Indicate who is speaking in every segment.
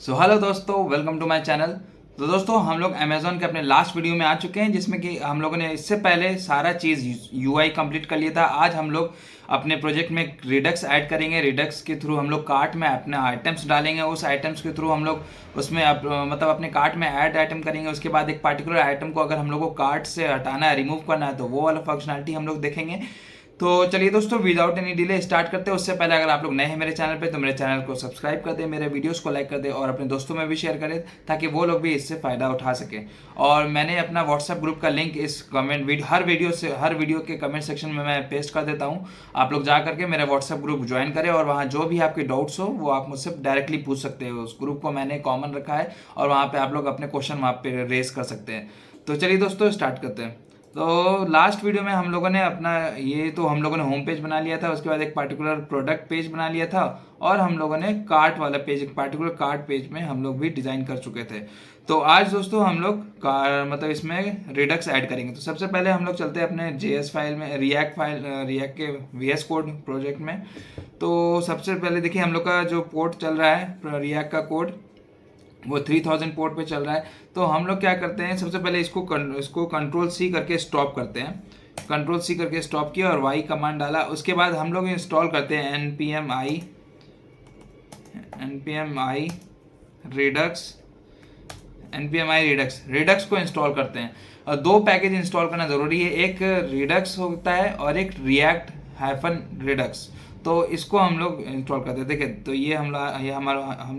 Speaker 1: Hello दोस्तों, welcome to my channel. तो दोस्तों, हम लोग अमेज़ॉन के अपने लास्ट वीडियो में आ चुके हैं, जिसमें कि हम लोगों ने इससे पहले सारा चीज़ यूआई कंप्लीट कर लिया था। आज हम लोग अपने प्रोजेक्ट में रिडक्स ऐड करेंगे। रिडक्स के थ्रू हम लोग कार्ट में अपने आइटम्स डालेंगे। उस आइटम्स के थ्रू हम लोग उसमें मतलब अपने कार्ट में ऐड आइटम करेंगे। उसके बाद एक पर्टिकुलर आइटम को अगर हम लोग को कार्ट से हटाना है, रिमूव करना है, तो वो वाला फंक्शनलिटी हम लोग देखेंगे। तो चलिए दोस्तों, विदाउट एनी डिले स्टार्ट करते हैं। उससे पहले अगर आप लोग नए हैं मेरे चैनल पे, तो मेरे चैनल को सब्सक्राइब कर दें, मेरे वीडियोस को लाइक कर दें और अपने दोस्तों में भी शेयर करें, ताकि वो लोग भी इससे फ़ायदा उठा सकें। और मैंने अपना व्हाट्सएप ग्रुप का लिंक इस हर वीडियो के कमेंट सेक्शन में मैं पेस्ट कर देता हूँ। आप लोग जा करके मेरा व्हाट्सएप ग्रुप ज्वाइन करें और वहाँ जो भी आपके डाउट्स हो वो आप मुझसे डायरेक्टली पूछ सकते हो। उस ग्रुप को मैंने कॉमन रखा है और वहाँ पर आप लोग अपने क्वेश्चन वहाँ पे रेस कर सकते हैं। तो चलिए दोस्तों, स्टार्ट करते हैं। तो लास्ट वीडियो में हम लोगों ने अपना हम लोगों ने होम पेज बना लिया था। उसके बाद एक पर्टिकुलर प्रोडक्ट पेज बना लिया था और हम लोगों ने कार्ट वाला पेज, एक पर्टिकुलर कार्ट पेज में हम लोग भी डिज़ाइन कर चुके थे। तो आज दोस्तों हम लोग मतलब इसमें रिडक्स ऐड करेंगे। तो सबसे पहले हम लोग चलते हैं अपने जेएस फाइल में, रिएक्ट के वीएस कोड प्रोजेक्ट में। तो सबसे पहले देखिए, हम लोग का जो पोर्ट चल रहा है रिएक्ट का कोड, वो 3000 पोर्ट पे चल रहा है। तो हम लोग क्या करते हैं, सबसे पहले इसको कंट्रोल सी करके स्टॉप करते हैं। कंट्रोल सी करके स्टॉप किया और वाई कमांड डाला। उसके बाद हम लोग इंस्टॉल करते हैं npm i रिडक्स को इंस्टॉल करते हैं। और दो पैकेज इंस्टॉल करना ज़रूरी है, एक रिडक्स होता है और एक रिएक्ट हाइफन रिडक्स। तो इसको हम लोग इंस्टॉल करते हैं। देखिए, तो ये हम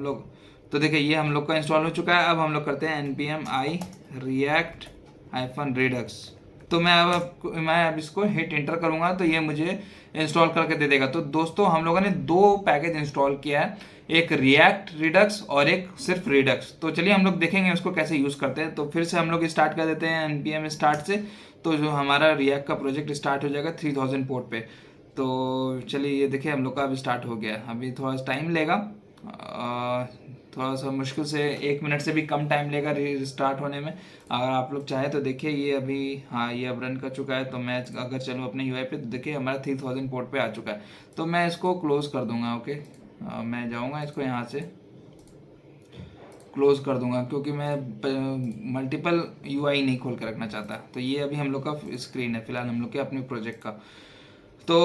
Speaker 1: लोग तो देखिए ये हम लोग का इंस्टॉल हो चुका है। अब हम लोग करते हैं npm i react hyphen Redux. तो मैं अब इसको हिट इंटर करूंगा तो ये मुझे इंस्टॉल करके दे देगा। तो दोस्तों, हम लोगों ने दो पैकेज इंस्टॉल किया है, एक रिएक्ट रिडक्स और एक सिर्फ रिडक्स। तो चलिए हम लोग देखेंगे उसको कैसे यूज़ करते हैं। तो फिर से हम लोग स्टार्ट कर देते हैं npm स्टार्ट से। तो जो हमारा रिएक्ट का प्रोजेक्ट स्टार्ट हो जाएगा 3000 पोर्ट पे। तो चलिए ये देखिए, हम लोग का अभी स्टार्ट हो गया। अभी थोड़ा सा टाइम लेगा, थोड़ा सा मुश्किल से 1 मिनट से भी कम टाइम लेगा स्टार्ट होने में। अगर आप लोग चाहे तो देखिए, ये अभी, हाँ, ये अब रन कर चुका है। तो मैं अगर चलूँ अपने यूआई पे, तो देखिए हमारा 3000 पोर्ट पे आ चुका है। तो मैं इसको क्लोज कर दूंगा। ओके, मैं जाऊंगा इसको यहाँ से क्लोज कर दूंगा, क्योंकि मैं मल्टीपल यूआई नहीं खोल कर रखना चाहता। तो ये अभी हम लोग का स्क्रीन है फिलहाल हम लोग के अपने प्रोजेक्ट का। तो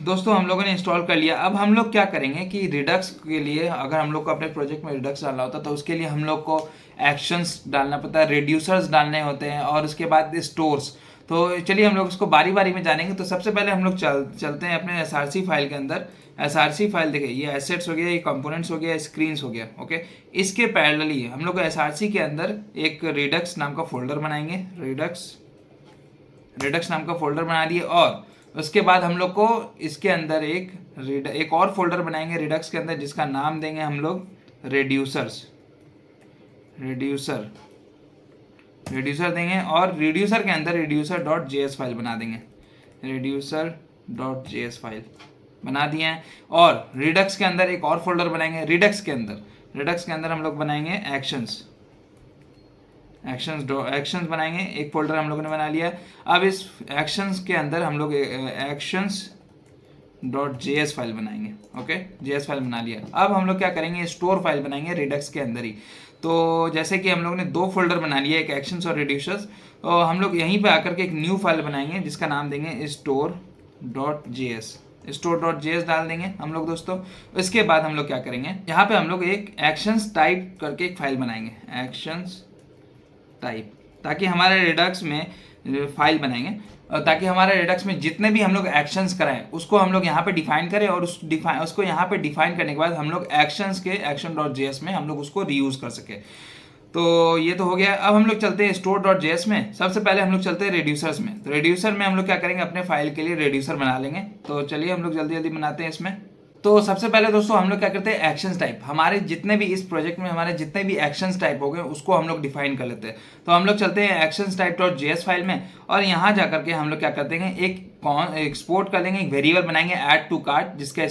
Speaker 1: दोस्तों, हम लोगों ने इंस्टॉल कर लिया। अब हम लोग क्या करेंगे कि रिडक्स के लिए, अगर हम लोग को अपने प्रोजेक्ट में रिडक्स डालना होता है तो उसके लिए हम लोग को एक्शंस डालना पड़ता है, रिड्यूसर्स डालने होते हैं और उसके बाद स्टोर्स। तो चलिए हम लोग उसको बारी बारी में जानेंगे। तो सबसे पहले हम लोग चलते हैं अपने एसआरसी फाइल के अंदर। एसआरसी फाइल देखिए, ये एसेट्स हो गया, ये कंपोनेंट्स हो गया, स्क्रीन्स हो गया। ओके, इसके पैरेलली हम लोग एसआरसी के अंदर एक रिडक्स नाम का फोल्डर बनाएंगे। रिडक्स नाम का फोल्डर बना लिए और उसके बाद हम लोग को इसके अंदर एक और फोल्डर बनाएंगे रिडक्स के अंदर, जिसका नाम देंगे हम लोग रिड्यूसर देंगे। और रिड्यूसर के अंदर reducer.js फाइल बना देंगे। reducer.js फाइल बना दिए हैं। और रिडक्स के अंदर एक और फोल्डर बनाएंगे। रिडक्स के अंदर हम लोग बनाएंगे एक्शंस बनाएंगे। एक फोल्डर हम लोगों ने बना लिया। अब इस एक्शंस के अंदर हम लोग actions.js फाइल बनाएंगे। ओके, जेएस फाइल बना लिया। अब हम लोग क्या करेंगे, स्टोर फाइल बनाएंगे रिडक्स के अंदर ही। तो जैसे कि हम लोग ने दो फोल्डर बना लिया, एक एक्शंस और रिड्यूसर्स, तो हम लोग यहीं पे आकर के एक न्यू फाइल बनाएंगे जिसका नाम देंगे स्टोर.js डाल देंगे हम लोग दोस्तों। इसके बाद हम लोग क्या करेंगे, यहाँ पे हम लोग एक एक्शंस टाइप करके एक फाइल बनाएंगे, एक्शंस टाइप, ताकि हमारे रिडक्स में फाइल बनाएंगे, ताकि हमारे रिडक्स में जितने भी हम लोग एक्शंस कराएं उसको हम लोग यहाँ पे डिफाइन करें। और उसको यहाँ पे डिफाइन करने के बाद हम लोग एक्शंस के action.js में हम लोग उसको रीयूज कर सके। तो ये तो हो गया। अब हम लोग चलते हैं store.js में। सबसे पहले हम लोग चलते हैं रेड्यूसर्स में। तो रेड्यूसर में हम लोग क्या करेंगे, अपने फाइल के लिए रेड्यूसर बना लेंगे। तो चलिए हम लोग जल्दी जल्दी बनाते हैं इसमें। तो सबसे पहले दोस्तों हम लोग क्या करते हैं, एक्शंस टाइप, हमारे जितने भी इस प्रोजेक्ट में हमारे जितने भी एक्शंस टाइप हो गए उसको हम लोग डिफाइन कर लेते हैं। तो हम लोग चलते हैं एक्शंस टाइप.js फाइल में और यहाँ जा करके हम लोग क्या करते हैं, एक एक्सपोर्ट कर लेंगे, एक वेरिएबल बनाएंगे ऐड टू कार्ट, जिसका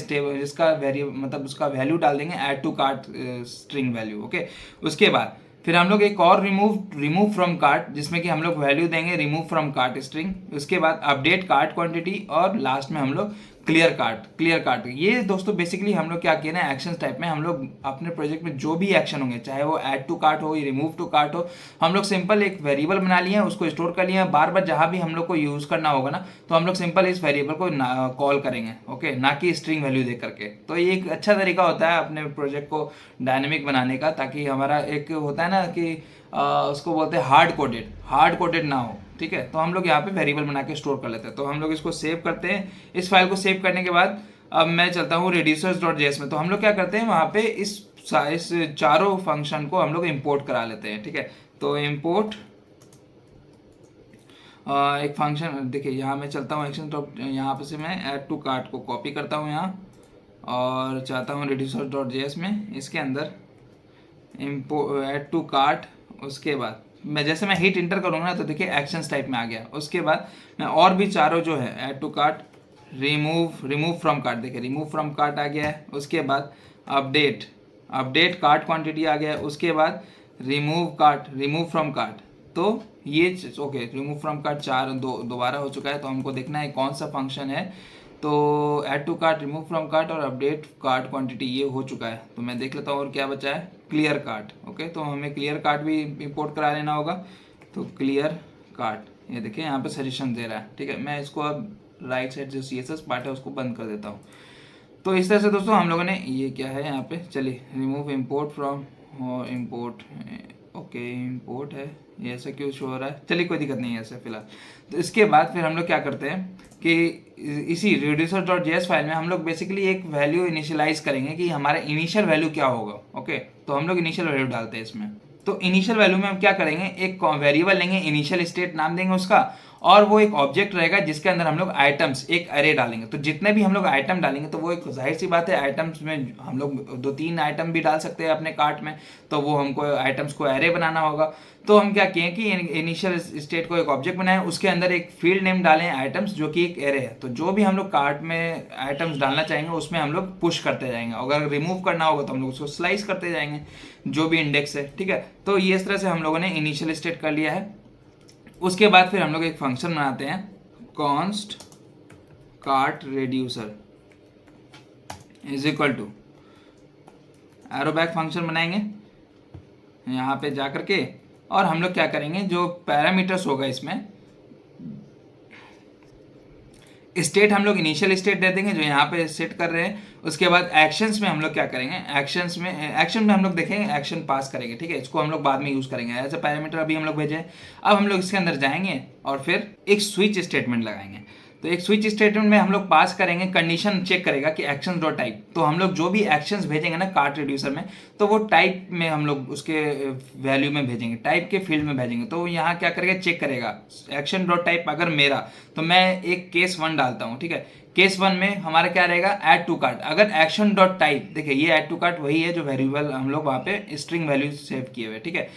Speaker 1: मतलब उसका वैल्यू डाल देंगे add to cart string value. Okay, उसके बाद फिर हम लोग एक और रिमूव फ्रॉम कार्ट, जिसमें कि हम लोग वैल्यू देंगे रिमूव फ्रॉम कार्ट स्ट्रिंग। उसके बाद अपडेट कार्ट क्वांटिटी और लास्ट में हम लोग क्लियर कार्ट ये दोस्तों बेसिकली हम लोग क्या किए ना, एक्शन टाइप में हम लोग अपने प्रोजेक्ट में जो भी एक्शन होंगे, चाहे वो ऐड टू कार्ट हो, रिमूव टू कार्ट हो, हम लोग सिंपल एक वेरिएबल बना लिए हैं, उसको स्टोर कर लिए हैं। बार बार जहां भी हम लोग को यूज करना होगा ना, तो हम लोग सिंपल इस वेरिएबल को कॉल करेंगे, ओके, ना कि स्ट्रिंग वैल्यू दे करके। तो ये एक अच्छा तरीका होता है अपने प्रोजेक्ट को डायनेमिक बनाने का, ताकि हमारा एक होता है ना कि उसको बोलते हैं हार्ड कोडेड ना हो, ठीक है। तो हम लोग यहाँ पे वेरिएबल बना के स्टोर कर लेते हैं। तो हम लोग इसको सेव करते हैं। इस फाइल को सेव करने के बाद अब मैं चलता हूँ reducers.js में। तो हम लोग क्या करते हैं, वहाँ पे इस चारों फंक्शन को हम लोग इंपोर्ट करा लेते हैं, ठीक है। तो इंपोर्ट एक फंक्शन, देखिए यहाँ मैं चलता हूँ एक्शन टॉप, यहाँ पे से मैं ऐड टू कार्ट को कॉपी करता हूँ यहाँ, और चाहता हूँ reducers.js में, इसके अंदर ऐड टू कार्ट। उसके बाद मैं हिट इंटर करूँगा ना, तो देखिए एक्शंस टाइप में आ गया। उसके बाद मैं और भी चारों जो है add to cart, remove from cart, देखिए रिमूव फ्रॉम कार्ट आ गया है। उसके बाद अपडेट कार्ट क्वांटिटी आ गया है। उसके बाद रिमूव फ्रॉम कार्ट। तो ये ओके, रिमूव फ्रॉम कार्ट दोबारा हो चुका है। तो हमको देखना है कौन सा फंक्शन है। तो add to cart, remove from cart और अपडेट कार्ट क्वांटिटी ये हो चुका है। तो मैं देख लेता हूँ और क्या बचा है, क्लियर कार्ट, ओके। तो हमें क्लियर कार्ट भी इंपोर्ट करा लेना होगा। तो क्लियर कार्ट, ये देखिए यहाँ पे सजेशन दे रहा है, ठीक है। मैं इसको अब राइट साइड जो CSS पार्ट है उसको बंद कर देता हूँ। तो इस तरह से दोस्तों हम लोगों ने, ये क्या है यहाँ पे, चलिए remove import from import, okay import है, ये ऐसा क्यों शो हो रहा है, चलिए कोई दिक्कत नहीं है ऐसे फिलहाल। तो इसके बाद फिर हम लोग क्या करते हैं कि इसी reducer.js फाइल में हम लोग बेसिकली एक वैल्यू इनिशियलाइज करेंगे कि हमारा इनिशियल वैल्यू क्या होगा, ओके। तो हम लोग इनिशियल वैल्यू डालते हैं इसमें। तो इनिशियल वैल्यू में हम क्या करेंगे, एक वेरिएबल लेंगे, इनिशियल स्टेट नाम देंगे उसका, और वो एक ऑब्जेक्ट रहेगा जिसके अंदर हम लोग आइटम्स, एक अरे डालेंगे। तो जितने भी हम लोग आइटम डालेंगे, तो वो एक जाहिर सी बात है, आइटम्स में हम लोग 2-3 आइटम भी डाल सकते हैं अपने कार्ट में। तो वो हमको आइटम्स को अरे बनाना होगा। तो हम क्या किए कि इनिशियल स्टेट को एक ऑब्जेक्ट बनाए, उसके अंदर एक फील्ड नेम डालें आइटम्स, जो कि एक एरे है। तो जो भी हम लोग कार्ट में आइटम्स डालना चाहेंगे उसमें हम लोग पुश करते जाएंगे। अगर रिमूव करना होगा तो हम लोग उसको स्लाइस करते जाएंगे, जो भी इंडेक्स है, ठीक है। तो ये इस तरह से हम लोगों ने इनिशियल स्टेट कर लिया है। उसके बाद फिर हम लोग एक फंक्शन बनाते हैं, const cart reducer is equal to arrow back function बनाएंगे यहाँ पे जा करके। और हम लोग क्या करेंगे, जो पैरामीटर्स होगा इसमें, स्टेट हम लोग इनिशियल स्टेट दे देंगे जो यहाँ पे सेट कर रहे हैं। उसके बाद एक्शंस में हम लोग क्या करेंगे, एक्शन में हम लोग देखेंगे, एक्शन पास करेंगे, ठीक है। इसको हम लोग बाद में यूज करेंगे एज अ पैरामीटर, अभी हम लोग भेजे। अब हम लोग इसके अंदर जाएंगे और फिर एक स्विच स्टेटमेंट लगाएंगे। तो एक स्विच स्टेटमेंट में हम लोग पास करेंगे, कंडीशन चेक करेगा कि एक्शन डॉट टाइप। तो हम लोग जो भी एक्शंस भेजेंगे ना कार्ट रिड्यूसर में, तो वो टाइप में हम लोग उसके वैल्यू में भेजेंगे, टाइप के फील्ड में भेजेंगे। तो यहाँ क्या करेगा, चेक करेगा एक्शन डॉट टाइप अगर मेरा, तो मैं एक केस 1 डालता हूँ, ठीक है। केस 1 में हमारा क्या रहेगा, ऐड टू कार्ट। अगर एक्शन डॉट टाइप, देखिए ये ऐड टू कार्ट वही है जो वेरिएबल हम लोग वहाँ पे स्ट्रिंग वैल्यू सेव किए हुए, ठीक है।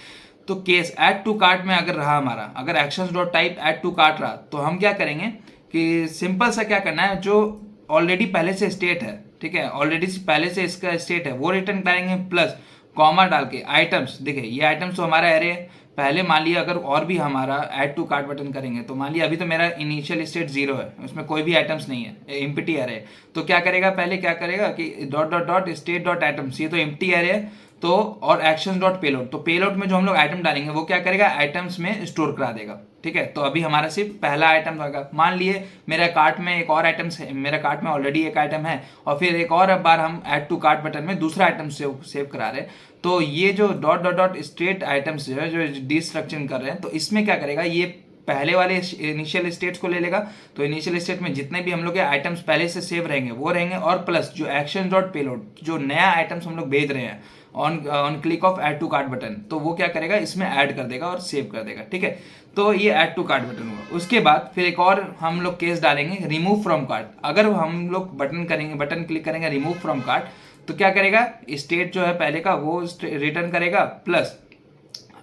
Speaker 1: तो केस ऐड टू कार्ट में अगर रहा हमारा, अगर action dot type add to cart रहा, तो हम क्या करेंगे कि सिंपल सा क्या करना है, जो ऑलरेडी पहले से स्टेट है, ठीक है, ऑलरेडी पहले से इसका स्टेट है, वो रिटर्न करेंगे, प्लस कॉमा डाल के आइटम्स। देखिए ये आइटम्स तो हमारा एरे है। पहले मान लिया अगर और भी हमारा ऐड टू कार्ट बटन करेंगे, तो मान लिया अभी तो मेरा इनिशियल स्टेट 0 है, उसमें कोई भी आइटम्स नहीं है, एम्प्टी एरे है। तो क्या करेगा, पहले क्या करेगा कि dot dot dot state dot items, ये तो एम्प्टी एरे है। तो और एक्शंस डॉट पेलोड, तो पेलोड में जो हम लोग आइटम डालेंगे वो क्या करेगा, आइटम्स में स्टोर करा देगा, ठीक है। तो अभी हमारा सिर्फ पहला आइटम होगा। मान लिए मेरा कार्ट में एक और आइटम है, मेरा कार्ट में ऑलरेडी एक आइटम है, और फिर एक और बार हम ऐड टू कार्ट बटन में दूसरा आइटम सेव करा रहे हैं। तो ये जो dot dot dot state items जो है, जो डिस्ट्रक्शन कर रहे हैं, तो इसमें क्या करेगा, ये पहले वाले इनिशियल स्टेट्स को ले लेगा। तो इनिशियल स्टेट में जितने भी हम लोग के आइटम्स पहले से सेव रहेंगे वो रहेंगे, और प्लस जो एक्शन डॉट पेलोड, जो नया आइटम्स हम लोग भेज रहे हैं on click of add to cart button, तो वो क्या करेगा, इसमें ऐड कर देगा और सेव कर देगा, ठीक है। तो ये ऐड टू कार्ट बटन हुआ। उसके बाद फिर एक और हम लोग केस डालेंगे, रिमूव फ्रॉम कार्ट। अगर हम लोग बटन क्लिक करेंगे रिमूव फ्रॉम कार्ट, तो क्या करेगा, स्टेट जो है पहले का वो रिटर्न करेगा, प्लस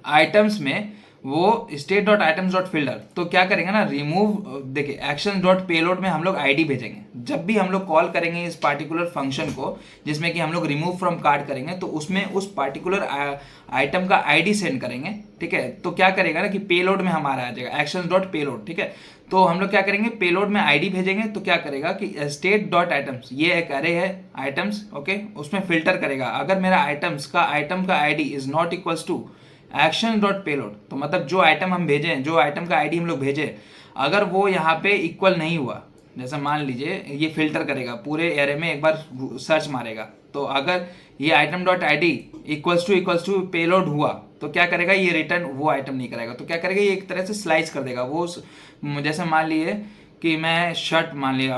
Speaker 1: आइटम्स में वो state dot items dot filter, तो क्या करेंगे ना, रिमूव, देखिए एक्शन डॉट पेलोड में हम लोग आईडी भेजेंगे। जब भी हम लोग कॉल करेंगे इस पार्टिकुलर फंक्शन को जिसमें कि हम लोग रिमूव फ्रॉम कार्ट करेंगे, तो उसमें उस पार्टिकुलर आइटम का आईडी सेंड करेंगे, ठीक है। तो क्या करेगा ना कि पेलोड में हमारा आ जाएगा एक्शन डॉट पेलोड, ठीक है। तो हम लोग क्या करेंगे, पेलोड में आईडी भेजेंगे, तो क्या करेगा कि स्टेट डॉट आइटम्स, ये एक अरे है आइटम्स, ओके, उसमें फिल्टर करेगा। अगर मेरा आइटम का ID is not equals to action dot payload, तो मतलब जो आइटम हम भेजें, जो आइटम का आईडी हम लोग भेजें, अगर वो यहाँ पे इक्वल नहीं हुआ, जैसे मान लीजिए ये फिल्टर करेगा, पूरे एरे में एक बार सर्च मारेगा, तो अगर ये item dot I D equals to payload हुआ, तो क्या करेगा, ये रिटर्न वो आइटम नहीं करेगा। तो क्या करेगा, ये एक तरह से स्लाइस कर देगा वो, जैसे मान लिए कि मैं शर्ट मान लिया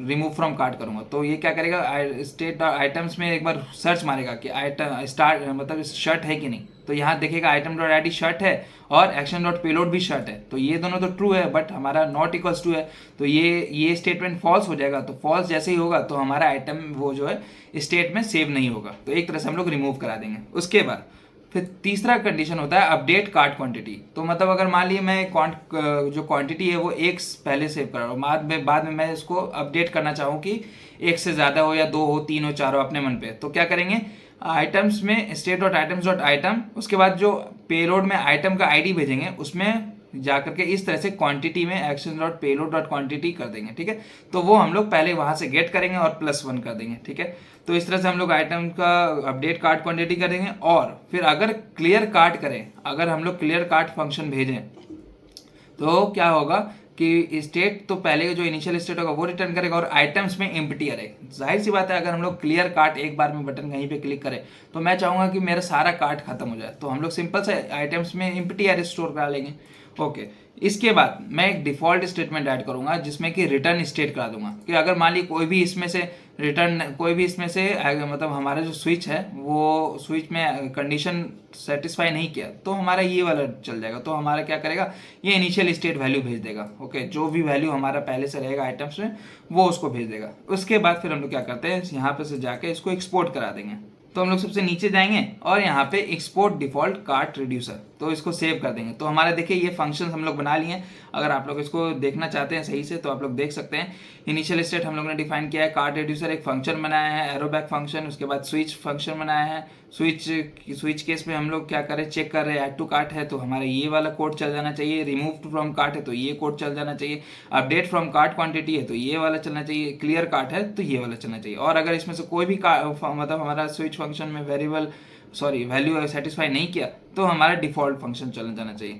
Speaker 1: रिमूव फ्रॉम कार्ट करूंगा, तो ये क्या करेगा, स्टेट आइटम्स में एक बार सर्च मारेगा कि आइटम स्टार्ट मतलब शर्ट है कि नहीं, तो यहाँ देखेगा आइटम डॉट आईडी शर्ट है और एक्शन डॉट पेलोड भी शर्ट है, तो ये दोनों तो ट्रू है, बट हमारा नॉट इक्वल्स टू है, तो ये स्टेटमेंट फॉल्स हो जाएगा। तो फॉल्स जैसे ही होगा तो हमारा आइटम वो जो है स्टेट में सेव नहीं होगा, तो एक तरह से हम लोग रिमूव करा देंगे। उसके बाद फिर तीसरा कंडीशन होता है अपडेट कार्ट क्वांटिटी। तो मतलब अगर मान लीजिए मैं जो क्वांटिटी है वो एक पहले सेव कर रहा हूँ, बाद में मैं इसको अपडेट करना चाहूँ कि एक से ज़्यादा हो या दो हो, तीन हो, चार हो, अपने मन पे, तो क्या करेंगे, आइटम्स में state dot items dot item, उसके बाद जो पेलोड में आइटम का आईडी भेजेंगे उसमें जा करके इस तरह से क्वांटिटी में action dot payload dot quantity कर देंगे, ठीक है। तो वो हम लोग पहले वहां से गेट करेंगे और +1 कर देंगे, ठीक है। तो इस तरह से हम लोग आइटम का अपडेट कार्ट क्वांटिटी करेंगे। और फिर अगर क्लियर कार्ट करें, अगर हम लोग क्लियर कार्ट फंक्शन भेजें, तो क्या होगा कि स्टेट तो पहले जो इनिशियल स्टेट होगा वो रिटर्न करेगा और आइटम्स में एम्प्टी अरे। जाहिर सी बात है, अगर हम लोग क्लियर कार्ट एक बार में बटन कहीं पे क्लिक करें, तो मैं चाहूंगा कि मेरा सारा कार्ट खत्म हो जाए, तो हम लोग सिंपल से आइटम्स में एम्प्टी अरे स्टोर करा लेंगे, ओके। इसके बाद मैं एक डिफॉल्ट स्टेटमेंट ऐड करूंगा जिसमें कि रिटर्न स्टेट करा दूंगा कि अगर मान ली कोई भी इसमें से मतलब हमारा जो स्विच है वो स्विच में कंडीशन सेटिस्फाई नहीं किया, तो हमारा ये वाला चल जाएगा। तो हमारा क्या करेगा, ये इनिशियल स्टेट वैल्यू भेज देगा, ओके। जो भी वैल्यू हमारा पहले से रहेगा आइटम्स में वो उसको भेज देगा। उसके बाद फिर हम लोग क्या करते हैं, यहाँ पे से जाके इसको एक्सपोर्ट करा देंगे। तो हम लोग सबसे नीचे जाएंगे और यहाँ पे एक्सपोर्ट डिफॉल्ट कार्ट रिड्यूसर, तो इसको सेव कर देंगे। तो हमारे देखिए ये फंक्शन हम लोग बना लिए हैं। अगर आप लोग इसको देखना चाहते हैं सही से तो आप लोग देख सकते हैं। इनिशियल स्टेट हम लोग ने डिफाइन किया है, कार्ट रिड्यूसर एक फंक्शन बनाया है, एरोबैक फंक्शन, उसके बाद स्विच फंक्शन बनाया है। स्विच केस में हम लोग क्या करें, चेक कर रहे हैं ऐड टू कार्ट है तो हमारा ये वाला कोड चल जाना चाहिए, रिमूव फ्रॉम कार्ट है तो ये कोड चल जाना चाहिए, अपडेट फ्रॉम कार्ट क्वांटिटी है तो ये वाला चलना चाहिए, क्लियर कार्ट है तो ये वाला चलना चाहिए। और अगर इसमें से कोई भी मतलब हमारा स्विच फंक्शन में वैल्यू सेटिस्फाई नहीं किया तो हमारा डिफॉल्ट फंक्शन चल जाना चाहिए।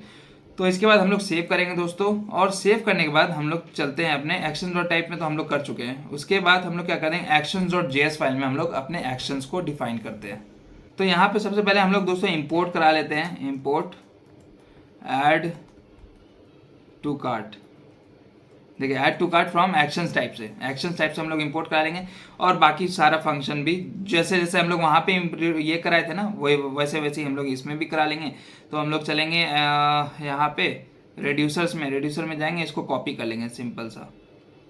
Speaker 1: तो इसके बाद हम लोग सेव करेंगे दोस्तों, और सेव करने के बाद हम लोग चलते हैं अपने एक्शन डॉट टाइप में, तो हम लोग कर चुके हैं। उसके बाद हम लोग क्या करेंगे, एक्शन डॉट जेएस फाइल में हम लोग अपने एक्शंस को डिफाइन करते हैं। तो यहाँ पे सबसे पहले हम लोग दोस्तों इंपोर्ट करा लेते हैं, इंपोर्ट ऐड टू कार्ट। देखिए add to cart from actions type से हम लोग इंपोर्ट करा लेंगे। और बाकी सारा फंक्शन भी जैसे जैसे हम लोग वहाँ पे ये कराए थे ना वैसे वैसे ही हम लोग इसमें भी करा लेंगे। तो हम लोग चलेंगे यहाँ पे रेड्यूसर में जाएंगे, इसको कॉपी कर लेंगे, सिंपल सा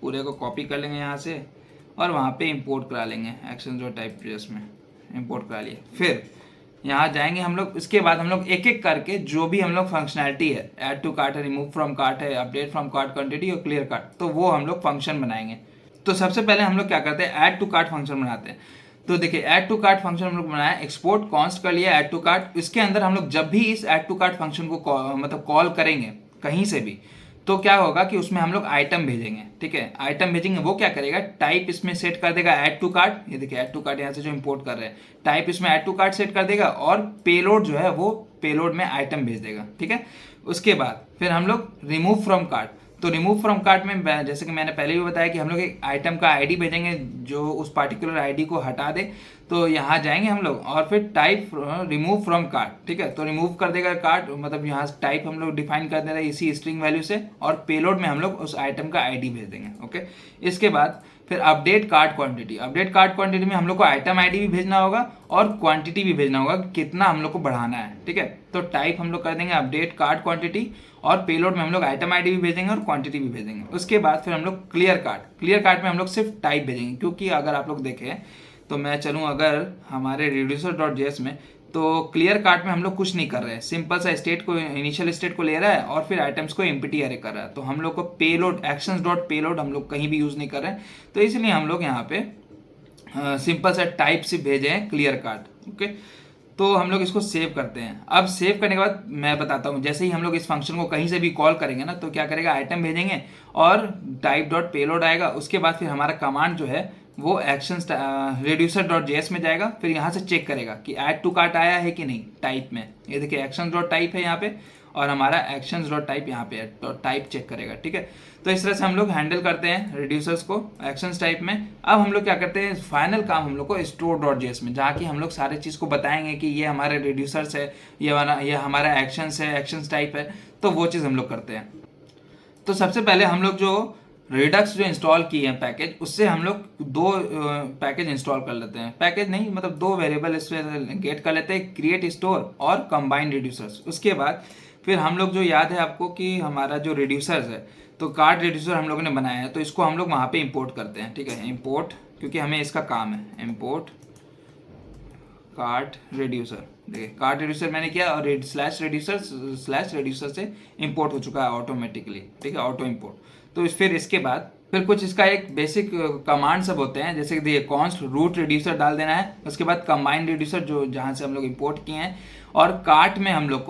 Speaker 1: पूरे को कॉपी कर लेंगे यहाँ से और वहाँ पे इंपोर्ट करा लेंगे एक्शन जो टाइप में इंपोर्ट करा लिए। फिर यहाँ जाएंगे हम लोग, इसके बाद हम लोग एक एक करके जो भी हम लोग फंक्शनैलिटी है, ऐड टू कार्ट है, रिमूव फ्रॉम कार्ट है, अपडेट फ्रॉम कार्ट क्वांटिटी और क्लियर कार्ट, तो वो हम लोग फंक्शन बनाएंगे। तो सबसे पहले हम लोग क्या करते हैं, ऐड टू कार्ट फंक्शन बनाते हैं। तो देखिए ऐड टू कार्ट फंक्शन हम लोग बनाया, एक्सपोर्ट कॉन्स्ट कर लिया ऐड टू कार्ट। इसके अंदर हम लोग जब भी इस ऐड टू कार्ट फंक्शन को मतलब कॉल करेंगे कहीं से भी, तो क्या होगा कि उसमें हम लोग आइटम भेजेंगे, ठीक है। आइटम भेजेंगे, वो क्या करेगा, टाइप इसमें सेट कर देगा ऐड टू कार्ट। ये देखिए ऐड टू कार्ट यहाँ से जो इंपोर्ट कर रहे हैं, टाइप इसमें ऐड टू कार्ट सेट कर देगा और पेलोड जो है वो पेलोड में आइटम भेज देगा, ठीक है। उसके बाद फिर हम लोग रिमूव फ्रॉम कार्ट। तो रिमूव फ्रॉम कार्ट में जैसे कि मैंने पहले भी बताया कि हम लोग एक आइटम का आईडी भेजेंगे जो उस पार्टिकुलर आईडी को हटा दे। तो यहाँ जाएंगे हम लोग और फिर टाइप रिमूव फ्रॉम कार्ट, ठीक है। तो रिमूव कर देगा कार्ट, मतलब यहाँ टाइप हम लोग डिफाइन कर दे रहे हैं इसी स्ट्रिंग वैल्यू से, और पेलोड में हम लोग उस आइटम का आईडी भेज देंगे, ओके। इसके बाद फिर अपडेट कार्ट क्वांटिटी में हम लोग को आइटम आईडी भी भेजना होगा और क्वांटिटी भी भेजना होगा, कितना हम लोग को बढ़ाना है, ठीक है। तो टाइप हम लोग कर देंगे अपडेट कार्ट क्वांटिटी और पेलोड में हम लोग आइटम आईडी भी भेजेंगे और क्वांटिटी भी भेजेंगे। उसके बाद फिर हम लोग क्लियर कार्ट में हम लोग सिर्फ टाइप भेजेंगे, क्योंकि अगर आप लोग देखें तो मैं चलूँ अगर हमारे reducer.js में, तो क्लियर कार्ट में हम लोग कुछ नहीं कर रहे हैं, सिंपल सा स्टेट को, इनिशियल स्टेट को ले रहा है और फिर आइटम्स को एम्प्टी अरे कर रहा है। तो हम लोग को पेलोड एक्शंस डॉट पेलोड हम लोग कहीं भी यूज़ नहीं कर रहे हैं, तो इसलिए हम लोग यहाँ पे सिंपल सा टाइप से भेजे हैं क्लियर कार्ट। ओके, तो हम लोग इसको सेव करते हैं। अब सेव करने के बाद मैं बताता हूँ, जैसे ही हम लोग इस फंक्शन को कहीं से भी कॉल करेंगे ना, तो क्या करेगा, आइटम भेजेंगे और टाइप डॉट पेलोड आएगा। उसके बाद फिर हमारा कमांड जो है वो एक्शन reducer डॉट जेएस में जाएगा, फिर यहाँ से चेक करेगा कि ऐड टू कार्ट आया है कि नहीं टाइप में। ये देखिए एक्शन डॉट टाइप है यहाँ पे और हमारा एक्शन डॉट टाइप यहाँ पे है, तो टाइप चेक करेगा। ठीक है, तो इस तरह से हम लोग हैंडल करते हैं रिड्यूसर्स को एक्शंस टाइप में। अब हम लोग क्या करते हैं, फाइनल काम हम लोग को स्टोर डॉट जेएस में, जहाँ की हम लोग सारे चीज़ को बताएंगे कि ये हमारे रिड्यूसर्स है, ये हमारा एक्शंस है, एक्शंस टाइप है, तो वो चीज़ हम लोग करते हैं। तो सबसे पहले हम लोग जो रिडक्स जो इंस्टॉल किए हैं पैकेज, उससे हम लोग दो पैकेज इंस्टॉल कर लेते हैं। पैकेज नहीं मतलब दो वेरिएबल इसमें गेट कर लेते हैं, क्रिएट स्टोर और कंबाइंड रिड्यूसर्स। उसके बाद फिर हम लोग जो याद है आपको कि हमारा जो रिड्यूसर्स है, तो कार्ड रिड्यूसर हम लोगों ने बनाया है, तो इसको हम लोग वहाँ पे इंपोर्ट करते हैं। ठीक है, इंपोर्ट, क्योंकि हमें इसका काम है, इंपोर्ट कार्ट रिड्यूसर। देखिए कार्ट रिड्यूसर मैंने किया और स्लैश रिड्यूसर से इंपोर्ट हो चुका है ऑटोमेटिकली। ठीक है, ऑटो इंपोर्ट। तो फिर इसके बाद फिर कुछ इसका एक बेसिक कमांड सब होते हैं, जैसे कि देखिए कॉन्स्ट रूट रिड्यूसर डाल देना है, उसके बाद कंबाइंड रिड्यूसर जो जहाँ से हम लोग इंपोर्ट किए हैं, और कार्ट में हम लोग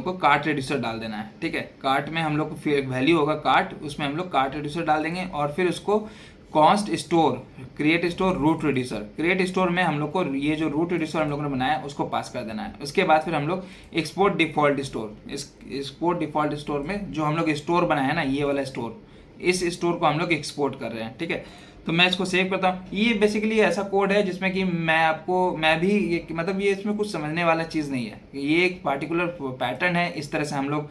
Speaker 1: को कार्ट रिड्यूसर डाल देना है। ठीक है, कार्ट में हम लोग को फिर वैल्यू होगा कार्ट, उसमें हम लोग कार्ट रिड्यूसर डाल देंगे और फिर उसको const store create store root reducer, create store में हम लोग को ये जो रूट रिड्यूसर हम लोग ने बनाया उसको पास कर देना है। उसके बाद फिर हम लोग एक्सपोर्ट डिफॉल्ट स्टोर, इस एक्सपोर्ट डिफॉल्ट स्टोर में जो हम लोग स्टोर बनाया है ना, ये वाला स्टोर, इस स्टोर को हम लोग एक्सपोर्ट कर रहे हैं। ठीक है, तो मैं इसको सेव करता हूँ। ये बेसिकली ऐसा कोड है जिसमें कि मैं भी ये मतलब ये इसमें कुछ समझने वाला चीज़ नहीं है, ये एक पार्टिकुलर पैटर्न है। इस तरह से हम लोग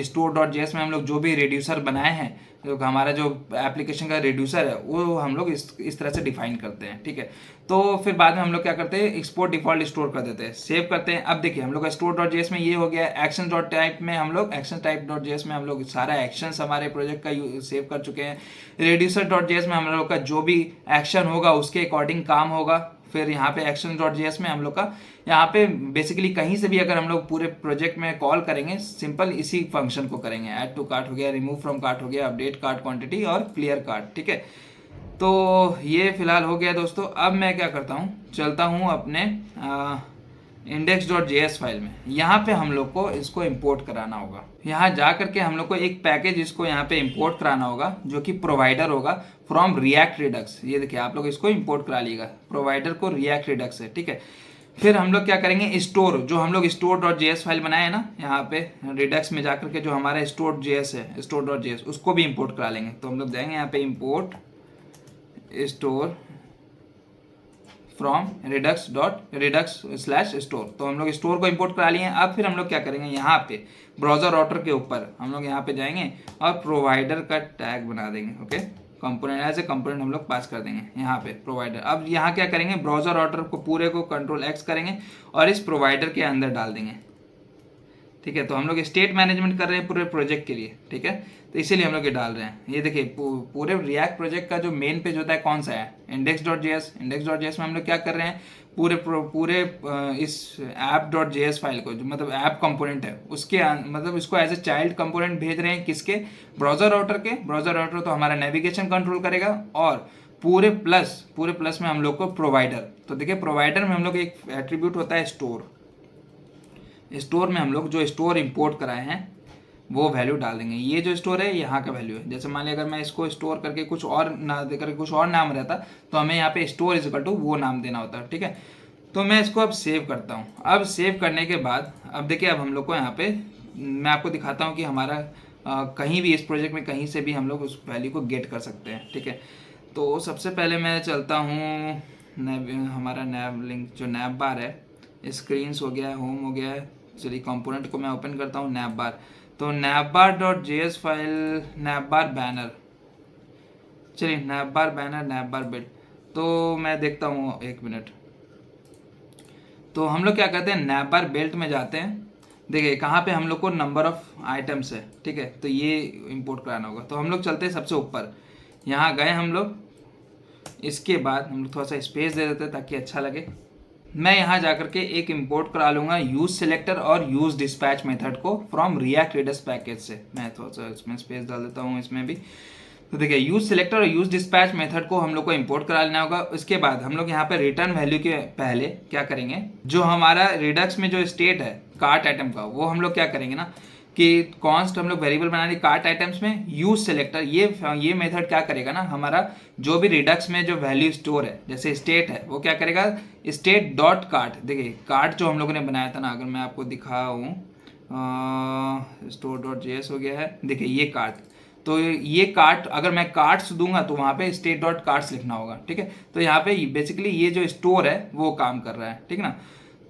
Speaker 1: स्टोर डॉट जेएस में हम लोग जो भी रिड्यूसर बनाए हैं, जो हमारा जो एप्लीकेशन का रिड्यूसर है वो हम लोग इस तरह से डिफाइन करते हैं। ठीक है, तो फिर बाद में हम लोग क्या करते हैं, एक्सपोर्ट डिफॉल्ट स्टोर कर देते हैं, सेव करते हैं। अब देखिए हम लोग का स्टोर डॉट जेएस में ये हो गया। एक्शन डॉट टाइप में हम लोग एक्शन टाइप डॉट जेएस में हम लोग सारा एक्शन हमारे प्रोजेक्ट का सेव कर चुके हैं। रिड्यूसर डॉट जेएस में हम लोग का जो भी एक्शन होगा उसके अकॉर्डिंग काम होगा। फिर यहाँ पे एक्शन डॉट जेएस में हम लोग का यहाँ पे बेसिकली कहीं से भी अगर हम लोग पूरे प्रोजेक्ट में कॉल करेंगे, सिंपल इसी फंक्शन को करेंगे। ऐड टू कार्ट हो गया, रिमूव फ्रॉम कार्ट हो गया, अपडेट कार्ट क्वांटिटी और क्लियर कार्ट। ठीक है, तो ये फिलहाल हो गया दोस्तों। अब मैं क्या करता हूँ, चलता हूँ अपने इंडेक्स डॉट जेएस फाइल में। यहाँ पे हम लोग को इसको इंपोर्ट कराना होगा। यहाँ जा करके हम लोग को एक पैकेज इसको यहाँ पे इंपोर्ट कराना होगा, जो कि प्रोवाइडर होगा फ्रॉम रिएक्ट रिडक्स। ये देखिए आप लोग इसको इंपोर्ट करा लीजिएगा, प्रोवाइडर को रिएक्ट रिडक्स है। ठीक है, फिर हम लोग क्या करेंगे, स्टोर जो हम लोग स्टोर डॉट जेएस फाइल बनाए है ना, यहाँ पे रिडक्स में जाकर के जो हमारा स्टोर जेएस है, स्टोर डॉट जेएस, उसको भी इंपोर्ट करा लेंगे। तो हम लोग जाएंगे यहाँ पे import store from Redux slash store. तो हम लोग स्टोर को इंपोर्ट करा लिए हैं। अब फिर हम लोग क्या करेंगे, यहाँ पे ब्राउजर राउटर के ऊपर हम लोग यहाँ पे जाएंगे और प्रोवाइडर का टैग बना देंगे। Okay, component as a component हम लोग पास कर देंगे यहाँ पे प्रोवाइडर। अब यहाँ क्या करेंगे, ब्राउजर राउटर को पूरे को कंट्रोल एक्स करेंगे और इस प्रोवाइडर के अंदर डाल देंगे। ठीक है, तो हम लोग स्टेट मैनेजमेंट कर रहे हैं पूरे प्रोजेक्ट के लिए। ठीक है, तो इसीलिए हम लोग ये डाल रहे हैं। ये देखिए पूरे रिएक्ट प्रोजेक्ट का जो मेन पेज होता है कौन सा है, index dot JS. Index dot JS में हम लोग क्या कर रहे हैं, पूरे इस ऐप डॉट जेएस फाइल को, जो मतलब ऐप कंपोनेंट है उसके मतलब इसको एज ए चाइल्ड कंपोनेंट भेज रहे हैं किसके, ब्राउजर राउटर के। ब्राउजर राउटर तो हमारा नेविगेशन कंट्रोल करेगा, और पूरे प्लस में हम लोग को प्रोवाइडर। तो देखिए प्रोवाइडर में हम लोग एक एट्रीब्यूट होता है स्टोर। स्टोर में हम लोग जो स्टोर इंपोर्ट कराए हैं वो वैल्यू डाल देंगे। ये जो स्टोर है यहाँ का वैल्यू है। जैसे मान लिया अगर मैं इसको स्टोर करके कुछ और ना देकर कुछ और नाम रहता, तो हमें यहाँ पे स्टोर इज इक्वल टू वो नाम देना होता है। ठीक है, तो मैं इसको अब सेव करता हूँ। अब सेव करने के बाद अब देखिए अब हम लोग को यहाँ पे मैं आपको दिखाता हूँ कि हमारा कहीं भी इस प्रोजेक्ट में कहीं से भी हम लोग उस वैल्यू को गेट कर सकते हैं। ठीक है, तो सबसे पहले मैं चलता हूँ हमारा नैब लिंक जो नैब बार है, स्क्रीन्स हो गया, होम हो गया। चलिए कंपोनेंट को मैं ओपन करता हूँ, नैब बार। तो नैबबार डॉट जेएस फाइल, नैबबार बैनर, चलिए नैबबार बैनर, नैबबार बिल्ड। तो मैं देखता हूँ, एक मिनट। तो हम लोग क्या करते हैं, नैबबार बेल्ट में जाते हैं। देखिए कहाँ पे हम लोग को नंबर ऑफ आइटम्स है। ठीक है, तो ये इंपोर्ट कराना होगा। तो हम लोग चलते हैं सबसे ऊपर, यहाँ गए हम लोग। इसके बाद हम लोग थोड़ा सा स्पेस दे देते हैं ताकि अच्छा लगे। मैं यहाँ जाकर के एक इंपोर्ट करा लूँगा यूज सिलेक्टर और यूज डिस्पैच मेथड को फ्रॉम रिएक्ट रेडस पैकेज से। मैं थोड़ा सा इसमें स्पेस डाल देता हूँ इसमें भी। तो देखिए यूज सिलेक्टर और यूज डिस्पैच मेथड को हम लोग को इंपोर्ट करा लेना होगा। उसके बाद हम लोग यहाँ पे रिटर्न वैल्यू के पहले क्या करेंगे, जो हमारा रिडक्स में जो स्टेट है कार्ट आइटम का, वो हम लोग क्या करेंगे ना कि कॉन्स्ट हम लोग वेरिएबल बना लिए कार्ट आइटम्स में यूज सिलेक्टर। ये मेथड क्या करेगा ना, हमारा जो भी रिडक्स में जो वैल्यू स्टोर है जैसे स्टेट है वो क्या करेगा, स्टेट डॉट कार्ट। देखिए कार्ट जो हम लोगों ने बनाया था ना, अगर मैं आपको दिखाऊँ, स्टोर डॉट जेएस हो गया है, देखिए ये कार्ट। तो ये कार्ट अगर मैं कार्ट्स दूंगा तो वहाँ पे स्टेट डॉट कार्ट्स लिखना होगा, ठीक है। तो यहाँ पे बेसिकली ये जो स्टोर है वो काम कर रहा है, ठीक है ना।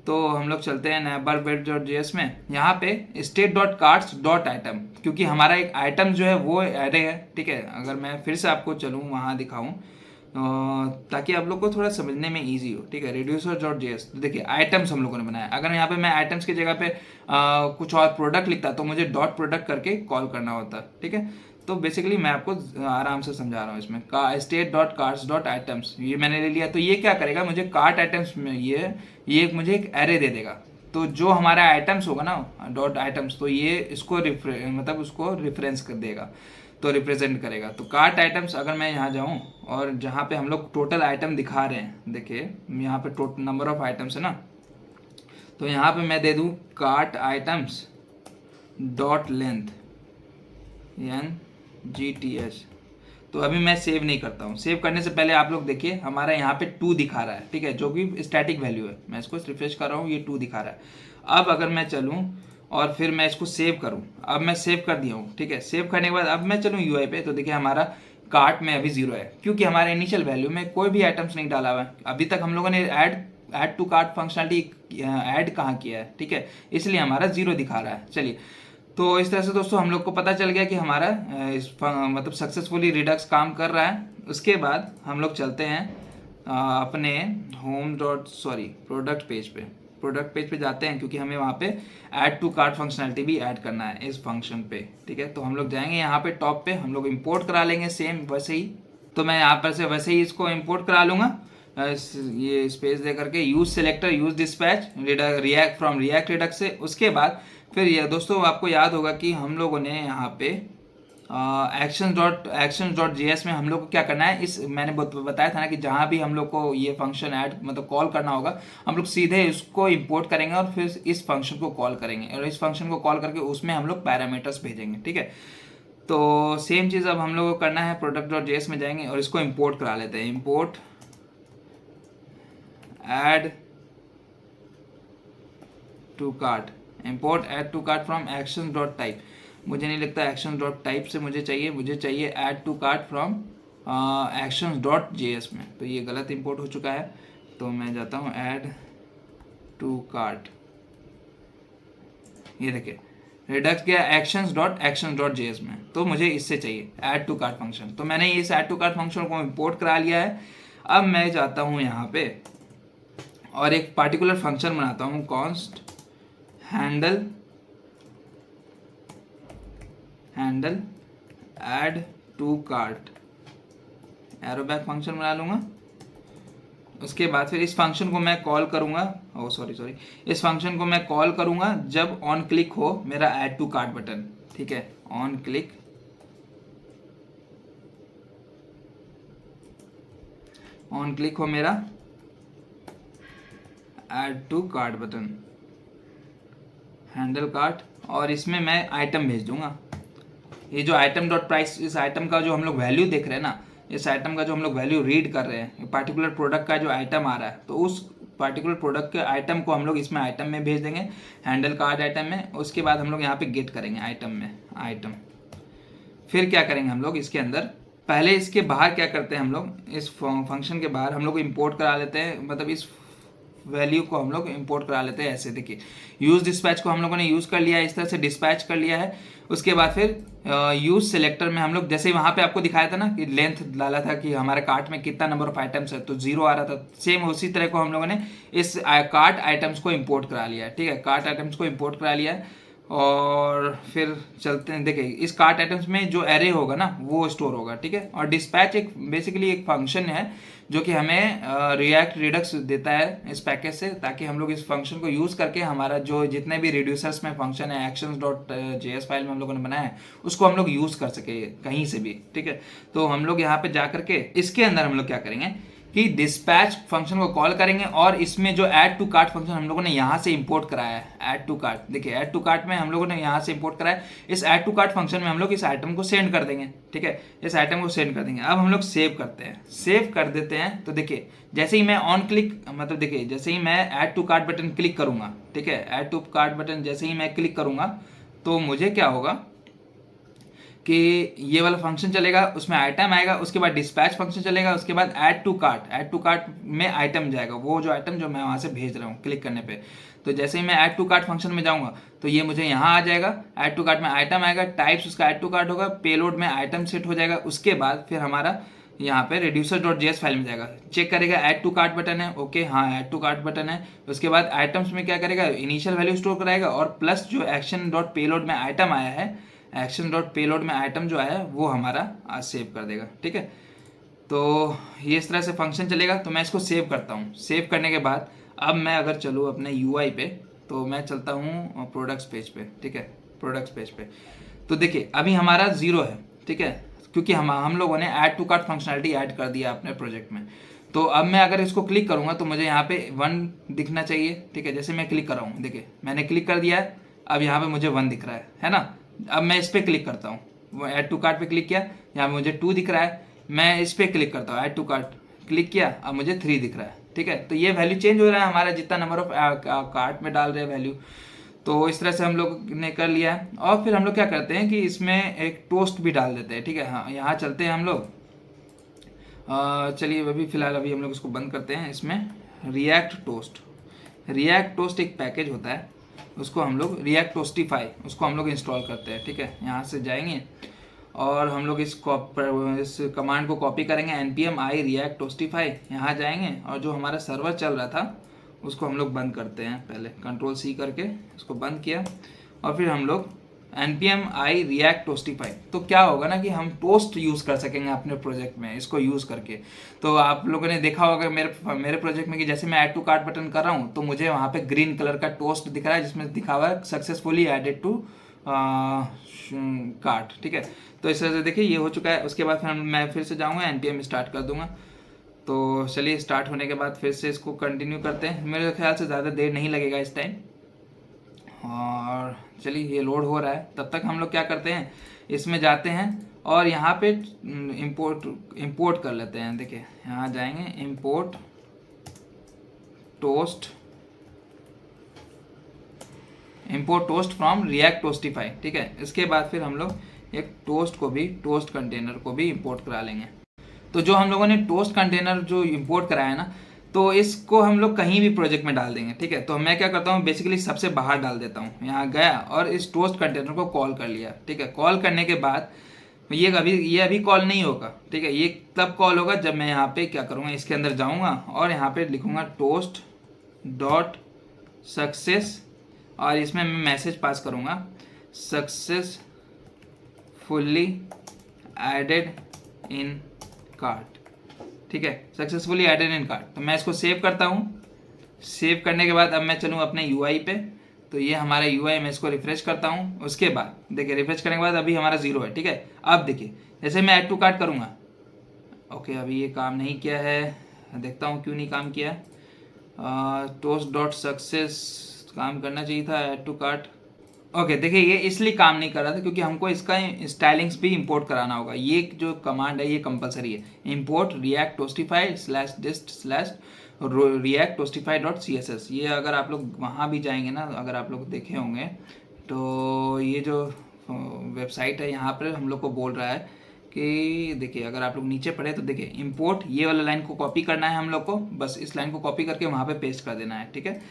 Speaker 1: तो हम लोग चलते हैं neighborBit.js में, यहाँ पे state dot carts dot item, क्योंकि हमारा एक आइटम जो है वो एरे है, ठीक है। अगर मैं फिर से आपको चलूँ वहाँ दिखाऊँ ताकि आप लोग को थोड़ा समझने में इजी हो, ठीक है। रिड्यूसर डॉट जेएस, देखिए आइटम्स हम लोगों ने बनाया। अगर यहाँ पे मैं आइटम्स की जगह पे कुछ और प्रोडक्ट लिखता तो मुझे डॉट प्रोडक्ट करके कॉल करना होता, ठीक है। तो बेसिकली मैं आपको आराम से समझा रहा हूँ इसमें। State dot carts dot items ये मैंने ले लिया, तो ये क्या करेगा, मुझे कार्ट आइटम्स में ये मुझे एक एरे दे देगा। तो जो हमारा आइटम्स होगा ना डॉट आइटम्स, तो ये इसको मतलब उसको रिफरेंस कर देगा, तो रिप्रेजेंट करेगा। तो कार्ट आइटम्स अगर मैं यहाँ जाऊँ और जहाँ पे हम लोग टोटल आइटम दिखा रहे हैं, देखिए यहाँ पे टोटल नंबर ऑफ आइटम्स है ना, तो यहाँ पे मैं दे दूँ cart items dot length NGTH। तो अभी मैं सेव नहीं करता हूँ। सेव करने से पहले आप लोग देखिए हमारा यहाँ पे 2 दिखा रहा है, ठीक है, जो कि स्टैटिक वैल्यू है। मैं इसको रिफ्रेश कर रहा हूँ, ये 2 दिखा रहा है। अब अगर मैं चलूँ और फिर मैं इसको सेव करूँ, अब मैं सेव कर दिया हूँ, ठीक है। सेव करने के बाद अब मैं चलूँ UI पे, तो देखिए हमारा कार्ट में अभी 0 है, क्योंकि हमारे इनिशियल वैल्यू में कोई भी आइटम्स नहीं डाला हुआ है। अभी तक हम लोगों ने add to cart functionality add कहाँ किया है, ठीक है, इसलिए हमारा 0 दिखा रहा है। चलिए, तो इस तरह से दोस्तों हम लोग को पता चल गया कि हमारा मतलब सक्सेसफुली रिडक्स काम कर रहा है। उसके बाद हम लोग चलते हैं अपने प्रोडक्ट पेज पे जाते हैं, क्योंकि हमें वहाँ पे ऐड टू कार्ट फंक्शनलिटी भी ऐड करना है इस फंक्शन पे, ठीक है। तो हम लोग जाएंगे यहाँ पे टॉप पे, हम लोग इंपोर्ट करा लेंगे सेम वैसे ही। तो मैं यहाँ पर से वैसे ही इसको इंपोर्ट करा लूँगा, ये स्पेस दे करके use selector use dispatch react from react Redux से। उसके बाद फिर ये दोस्तों आपको याद होगा कि हम लोगों ने यहाँ पे एक्शंस डॉट जेएस में हम लोग को क्या करना है, इस मैंने बताया था ना कि जहाँ भी हम लोग को ये फंक्शन ऐड मतलब कॉल करना होगा, हम लोग सीधे इसको इंपोर्ट करेंगे और फिर इस फंक्शन को कॉल करेंगे, और इस फंक्शन को कॉल करके उसमें हम लोग पैरामीटर्स भेजेंगे, ठीक है। तो सेम चीज़ अब हम लोग को करना है, प्रोडक्ट डॉट जेएस में जाएंगे और इसको इम्पोर्ट करा लेते हैं। Import add to cart, import add to cart from action dot type. मुझे नहीं लगता एक्शन डॉट टाइप से मुझे चाहिए add to cart from action dot JS में, तो ये गलत इंपोर्ट हो चुका है। तो मैं जाता हूँ ऐड टू कार्ट, ये देखिए रिडक्स गया एक्शंस डॉट जेएस में, तो मुझे इससे चाहिए ऐड टू कार्ट फंक्शन। तो मैंने इस ऐड टू कार्ट फंक्शन को इंपोर्ट करा लिया है। अब मैं जाता हूँ यहाँ पे और एक पार्टिकुलर फंक्शन बनाता हूँ, const handle add to cart, arrow back function बना लूँगा। उसके बाद फिर इस फंक्शन को मैं कॉल करूँगा, इस फंक्शन को मैं कॉल करूँगा जब ऑन क्लिक हो मेरा ऐड टू कार्ट बटन, ठीक है। ऑन क्लिक हो मेरा add to cart button, handle cart, और इसमें मैं आइटम भेज दूंगा। ये जो आइटम डॉट प्राइस, इस आइटम का जो हम लोग वैल्यू देख रहे हैं ना, इस आइटम का जो हम लोग वैल्यू रीड कर रहे हैं, पार्टिकुलर प्रोडक्ट का जो आइटम आ रहा है, तो उस पार्टिकुलर प्रोडक्ट के आइटम को हम लोग इसमें आइटम में भेज देंगे, हैंडल कार्ड आइटम में। उसके बाद हम लोग यहाँ पे गेट करेंगे आइटम में आइटम। फिर क्या करेंगे हम लोग इसके अंदर, पहले इसके बाहर क्या करते हैं हम लोग, इस फंक्शन के बाहर हम लोग इंपोर्ट करा लेते हैं, मतलब इस वैल्यू को हम लोग इंपोर्ट करा लेते हैं ऐसे। देखिए यूज डिस्पैच को हम लोगों ने यूज कर लिया है, इस तरह से डिस्पैच कर लिया है। उसके बाद फिर यूज सिलेक्टर में हम लोग, जैसे वहाँ पे आपको दिखाया था ना कि लेंथ डाला था कि हमारे कार्ट में कितना नंबर ऑफ आइटम्स है, तो 0 आ रहा था, सेम उसी तरह को हम लोगों ने इस कार्ट आइटम्स को इम्पोर्ट करा लिया है, ठीक है। कार्ट आइटम्स को इम्पोर्ट करा लिया है और फिर चलते हैं। देखिए इस कार्ट आइटम्स में जो एरे होगा ना वो स्टोर होगा, ठीक है। और डिस्पैच एक बेसिकली एक फंक्शन है जो कि हमें रिएक्ट रिडक्स देता है इस पैकेज से, ताकि हम लोग इस फंक्शन को यूज़ करके हमारा जो जितने भी रिड्यूसर्स में फंक्शन है actions.js फाइल में हम लोगों ने बनाया है उसको हम लोग यूज़ कर सके कहीं से भी, ठीक है। तो हम लोग यहाँ पे जा करके इसके अंदर हम लोग क्या करेंगे कि डिस्पैच फंक्शन को कॉल करेंगे, और इसमें जो ऐड टू कार्ट फंक्शन हम लोगों ने यहाँ से इंपोर्ट कराया है, ऐड टू कार्ट, देखिए ऐड टू कार्ट में हम लोगों ने यहाँ से इंपोर्ट कराया है। इस ऐड टू कार्ट फंक्शन में हम लोग इस आइटम को सेंड कर देंगे, ठीक है, इस आइटम को सेंड कर देंगे। अब हम लोग सेव करते हैं, सेव कर देते हैं। तो देखिए जैसे ही मैं ऑन क्लिक, मतलब देखिए जैसे ही मैं add to cart button click करूंगा, ठीक है, ऐड टू कार्ट बटन जैसे ही मैं क्लिक करूंगा तो मुझे क्या होगा कि ये वाला फंक्शन चलेगा, उसमें आइटम आएगा, उसके बाद डिस्पैच फंक्शन चलेगा, उसके बाद ऐड टू कार्ट में आइटम जाएगा, वो जो आइटम जो मैं वहाँ से भेज रहा हूँ क्लिक करने पे। तो जैसे ही मैं ऐड टू कार्ट फंक्शन में जाऊँगा तो ये मुझे यहाँ आ जाएगा, ऐड टू कार्ट में आइटम आएगा, टाइप्स उसका ऐड टू कार्ट होगा, पेलोड में आइटम सेट हो जाएगा। उसके बाद फिर हमारा यहाँ पे reducer.js फाइल में जाएगा, चेक करेगा ऐड टू कार्ट बटन है, ओके हाँ ऐड टू कार्ट बटन है। उसके बाद आइटम्स में क्या करेगा, इनिशियल वैल्यू स्टोर कराएगा, और प्लस जो एक्शन डॉट पेलोड में आइटम आया है, एक्शन डॉट पेलोड में आइटम जो आया है वो हमारा आज सेव कर देगा, ठीक है। तो ये इस तरह से फंक्शन चलेगा। तो मैं इसको सेव करता हूँ। सेव करने के बाद अब मैं अगर चलूँ अपने UI पे, तो मैं चलता हूँ प्रोडक्ट्स पेज पे, ठीक है, प्रोडक्ट्स पेज पे। तो देखिए अभी हमारा 0 है, ठीक है, क्योंकि हम लोगों ने add to cart functionality add कर दिया अपने प्रोजेक्ट में। तो अब मैं अगर इसको क्लिक करूँगा तो मुझे यहाँ पे 1 दिखना चाहिए, ठीक है। जैसे मैं क्लिक कर रहा हूँ, देखिए मैंने क्लिक कर दिया है, अब यहाँ पे मुझे 1 दिख रहा है ना। अब मैं इस पर क्लिक करता हूँ, वो ऐड टू कार्ट पे क्लिक किया, यहाँ पे मुझे 2 दिख रहा है। मैं इस पर क्लिक करता हूँ, ऐड टू कार्ट क्लिक किया, अब मुझे 3 दिख रहा है, ठीक है। तो ये वैल्यू चेंज हो रहा है हमारा, जितना नंबर ऑफ कार्ट में डाल रहे हैं वैल्यू। तो इस तरह से हम लोग ने कर लिया है। और फिर हम लोग क्या करते हैं कि इसमें एक टोस्ट भी डाल देते हैं, ठीक है। हाँ यहाँ चलते हैं हम लोग, चलिए अभी फिलहाल अभी हम लोग इसको बंद करते हैं। इसमें रिएक्ट टोस्ट एक पैकेज होता है, उसको हम लोग रिएक्ट टोस्टिफाई उसको हम लोग इंस्टॉल करते हैं, ठीक है। यहाँ से जाएंगे और हम लोग इस कमांड को कॉपी करेंगे, npm i react toastify, यहाँ जाएंगे और जो हमारा सर्वर चल रहा था उसको हम लोग बंद करते हैं। पहले Ctrl+C करके उसको बंद किया और फिर हम लोग npm i react toastify। तो क्या होगा ना कि हम टोस्ट यूज़ कर सकेंगे अपने प्रोजेक्ट में इसको यूज़ करके। तो आप लोगों ने देखा होगा मेरे प्रोजेक्ट में कि जैसे मैं ऐड टू कार्ट बटन कर रहा हूँ तो मुझे वहाँ पे ग्रीन कलर का टोस्ट दिख रहा है जिसमें दिखा हुआ है सक्सेसफुली एडेड टू कार्ट, ठीक है। तो इस तरह से देखिए ये हो चुका है। उसके बाद फिर मैं फिर से जाऊँगा, npm स्टार्ट कर दूंगा। तो चलिए स्टार्ट होने के बाद फिर से इसको कंटिन्यू करते हैं। मेरे ख्याल से ज़्यादा देर नहीं लगेगा इस टाइम। और चलिए ये लोड हो रहा है, तब तक हम लोग क्या करते हैं, इसमें जाते हैं और यहाँ पे इंपोर्ट कर लेते हैं। देखिए यहाँ जाएंगे, इंपोर्ट टोस्ट फ्रॉम रिएक्ट टोस्टिफाई, ठीक है। इसके बाद फिर हम लोग एक टोस्ट कंटेनर को भी इंपोर्ट करा लेंगे। तो जो हम लोगों ने टोस्ट कंटेनर जो इंपोर्ट कराया है ना, तो इसको हम लोग कहीं भी प्रोजेक्ट में डाल देंगे, ठीक है। तो मैं क्या करता हूँ, बेसिकली सबसे बाहर डाल देता हूँ। यहाँ गया और इस टोस्ट कंटेनर को कॉल कर लिया, ठीक है। कॉल करने के बाद ये अभी कॉल नहीं होगा, ठीक है। ये तब कॉल होगा जब मैं यहाँ पे क्या करूँगा, इसके अंदर जाऊँगा और यहाँ पे लिखूँगा टोस्ट डॉट सक्सेस, और इसमें मैं मैसेज पास करूँगा सक्सेसफुली एडेड इन कार्ट, ठीक है, सक्सेसफुली एडेड इन कार्ट। तो मैं इसको सेव करता हूँ। सेव करने के बाद अब मैं चलूँ अपने UI पे। तो ये हमारा UI, मैं इसको रिफ्रेश करता हूँ। उसके बाद देखिए रिफ्रेश करने के बाद अभी हमारा 0 है, ठीक है। अब देखिए जैसे मैं ऐड टू कार्ट करूँगा, ओके अभी ये काम नहीं किया है, देखता हूँ क्यों नहीं काम किया। टोस्ट डॉट सक्सेस काम करना चाहिए था, ऐड टू कार्ट। ओके देखिए ये इसलिए काम नहीं कर रहा था क्योंकि हमको इसका स्टाइलिंग्स भी इंपोर्ट कराना होगा। ये जो कमांड है ये कंपलसरी है, इंपोर्ट रिएक्ट टोस्टिफाई /dist/react-tostify.css। ये अगर आप लोग वहाँ भी जाएंगे ना, अगर आप लोग देखे होंगे तो ये जो वेबसाइट है यहाँ पर हम लोग को बोल रहा है कि देखिए अगर आप लोग नीचे पढ़े तो देखिए इंपोर्ट, ये वाला लाइन को कॉपी करना है हम लोग को, बस इस लाइन को कॉपी करके वहाँ पे पेस्ट कर देना है, ठीक है।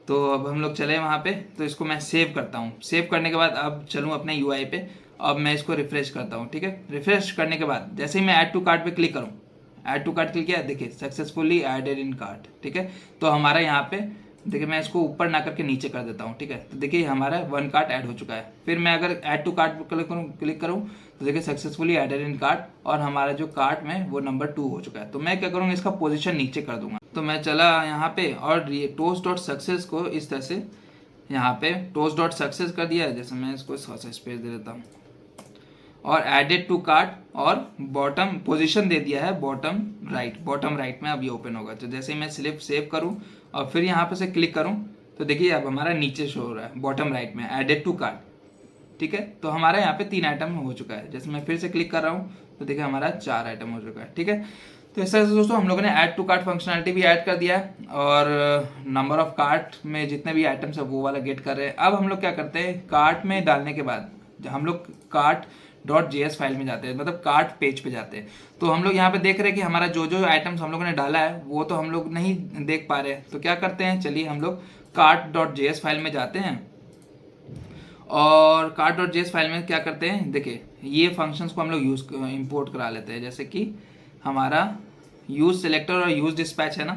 Speaker 1: तो अब हम लोग चले वहाँ पे, तो इसको मैं सेव करता हूँ। सेव करने के बाद अब चलूँ अपने UI पे, अब मैं इसको रिफ्रेश करता हूँ, ठीक है। रिफ्रेश करने के बाद जैसे ही मैं ऐड टू कार्ट पे क्लिक करूँ, ऐड टू कार्ट क्लिक किया, देखिए सक्सेसफुली एडेड इन कार्ट, ठीक है। तो हमारा यहाँ पे देखिए मैं इसको ऊपर ना करके नीचे कर देता हूँ, ठीक है। तो देखिए हमारा 1 कार्ट ऐड हो चुका है। फिर मैं अगर ऐड टू कार्ट पर क्लिक करूँ तो देखिए सक्सेसफुली एडेड इन कार्ट, और हमारा जो कार्ट में वो नंबर 2 हो चुका है। तो मैं क्या करूँगा, इसका पोजीशन नीचे कर दूंगा। तो मैं चला यहाँ पे और ये टोस्ट डॉट सक्सेस को इस तरह से यहाँ पे टोस्ट डॉट सक्सेस कर दिया है। जैसे मैं इसको स्पेस दे देता हूँ और एडेड टू कार्ट और बॉटम पोजीशन दे दिया है बॉटम राइट में अब ये ओपन होगा। तो जैसे ही मैं स्लिप सेव करूँ और फिर यहाँ पे से क्लिक करूँ तो देखिए अब हमारा नीचे शो हो रहा है बॉटम राइट में एडेड टू कार्ट, ठीक है। तो हमारा यहाँ पे 3 आइटम हो चुका है। जैसे मैं फिर से क्लिक कर रहा हूँ तो देखिए हमारा 4 आइटम हो चुका है, ठीक है। तो इस तरह से दोस्तों हम लोगों ने ऐड टू कार्ट फंक्शनलिटी भी ऐड कर दिया है और नंबर ऑफ कार्ट में जितने भी आइटम्स है वो वाला गेट कर रहे हैं। अब हम लोग क्या करते हैं, कार्ट में डालने के बाद हम लोग कार्ट डॉट जेएस फाइल में जाते हैं, मतलब कार्ट पेज पे जाते हैं। तो हम लोग यहाँ पे देख रहे हैं कि हमारा जो जो आइटम्स हम लोगों ने डाला है वो तो हम लोग नहीं देख पा रहे हैं। तो क्या करते हैं, चलिए हम लोग कार्ट डॉट जेएस फाइल में जाते हैं और कार्ट डॉट जेएस फाइल में क्या करते हैं, देखिए ये फंक्शंस को हम लोग इंपोर्ट करा लेते हैं। जैसे कि हमारा यूज सिलेक्टर और यूज डिस्पैच है ना,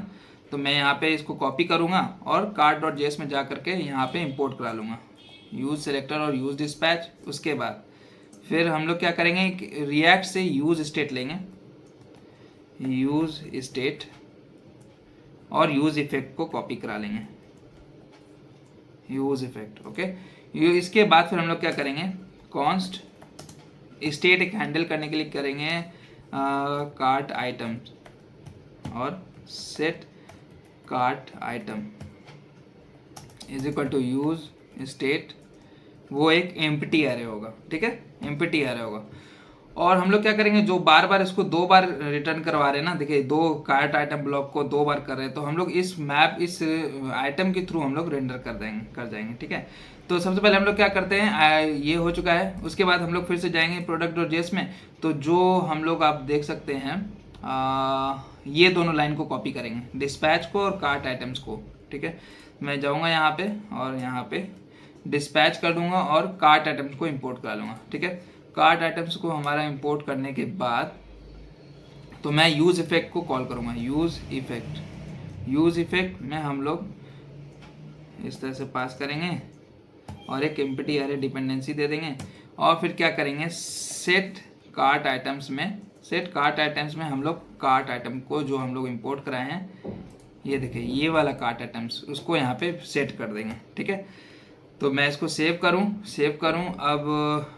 Speaker 1: तो मैं यहाँ पे इसको कॉपी करूँगा और कार्ट डॉट जेएस में जा करके यहाँ पे इंपोर्ट करा लूँगा यूज सिलेक्टर और यूज डिस्पैच। उसके बाद फिर हम लोग क्या करेंगे, रिएक्ट से यूज स्टेट लेंगे, यूज स्टेट और यूज इफेक्ट को कॉपी करा लेंगे, यूज इफेक्ट, ओके। इसके बाद फिर हम लोग क्या करेंगे, कॉन्स्ट स्टेट एक हैंडल करने के लिए करेंगे कार्ट आइटम और set cart item is equal to use state, वो एक एम्प्टी एरे होगा, ठीक है, एम्प्टी एरे होगा। और हम लोग क्या करेंगे, जो बार बार इसको 2 बार रिटर्न करवा रहे हैं ना, देखिए 2 कार्ट आइटम ब्लॉक को 2 बार कर रहे हैं, तो हम लोग इस आइटम के थ्रू हम लोग रेंडर कर जाएंगे, ठीक है। तो सबसे पहले हम लोग क्या करते हैं, ये हो चुका है। उसके बाद हम लोग फिर से जाएंगे प्रोडक्ट डॉट जेएस में, तो जो हम लोग आप देख सकते हैं ये दोनों लाइन को कॉपी करेंगे, डिस्पैच को और कार्ट आइटम्स को, ठीक है। मैं जाऊँगा यहाँ पे और यहाँ पे डिस्पैच कर दूंगा और कार्ट आइटम्स को इंपोर्ट करा लूँगा, ठीक है। कार्ट आइटम्स को हमारा इंपोर्ट करने के बाद तो मैं यूज़ इफेक्ट को कॉल करूँगा, यूज़ इफेक्ट में हम लोग इस तरह से पास करेंगे और एक एम्प्टी एरे डिपेंडेंसी दे देंगे। और फिर क्या करेंगे, सेट कार्ट आइटम्स में हम लोग कार्ट आइटम को जो हम लोग इंपोर्ट कराए हैं, ये देखिए ये वाला कार्ट आइटम्स, उसको यहाँ पे सेट कर देंगे, ठीक है। तो मैं इसको सेव करूं। अब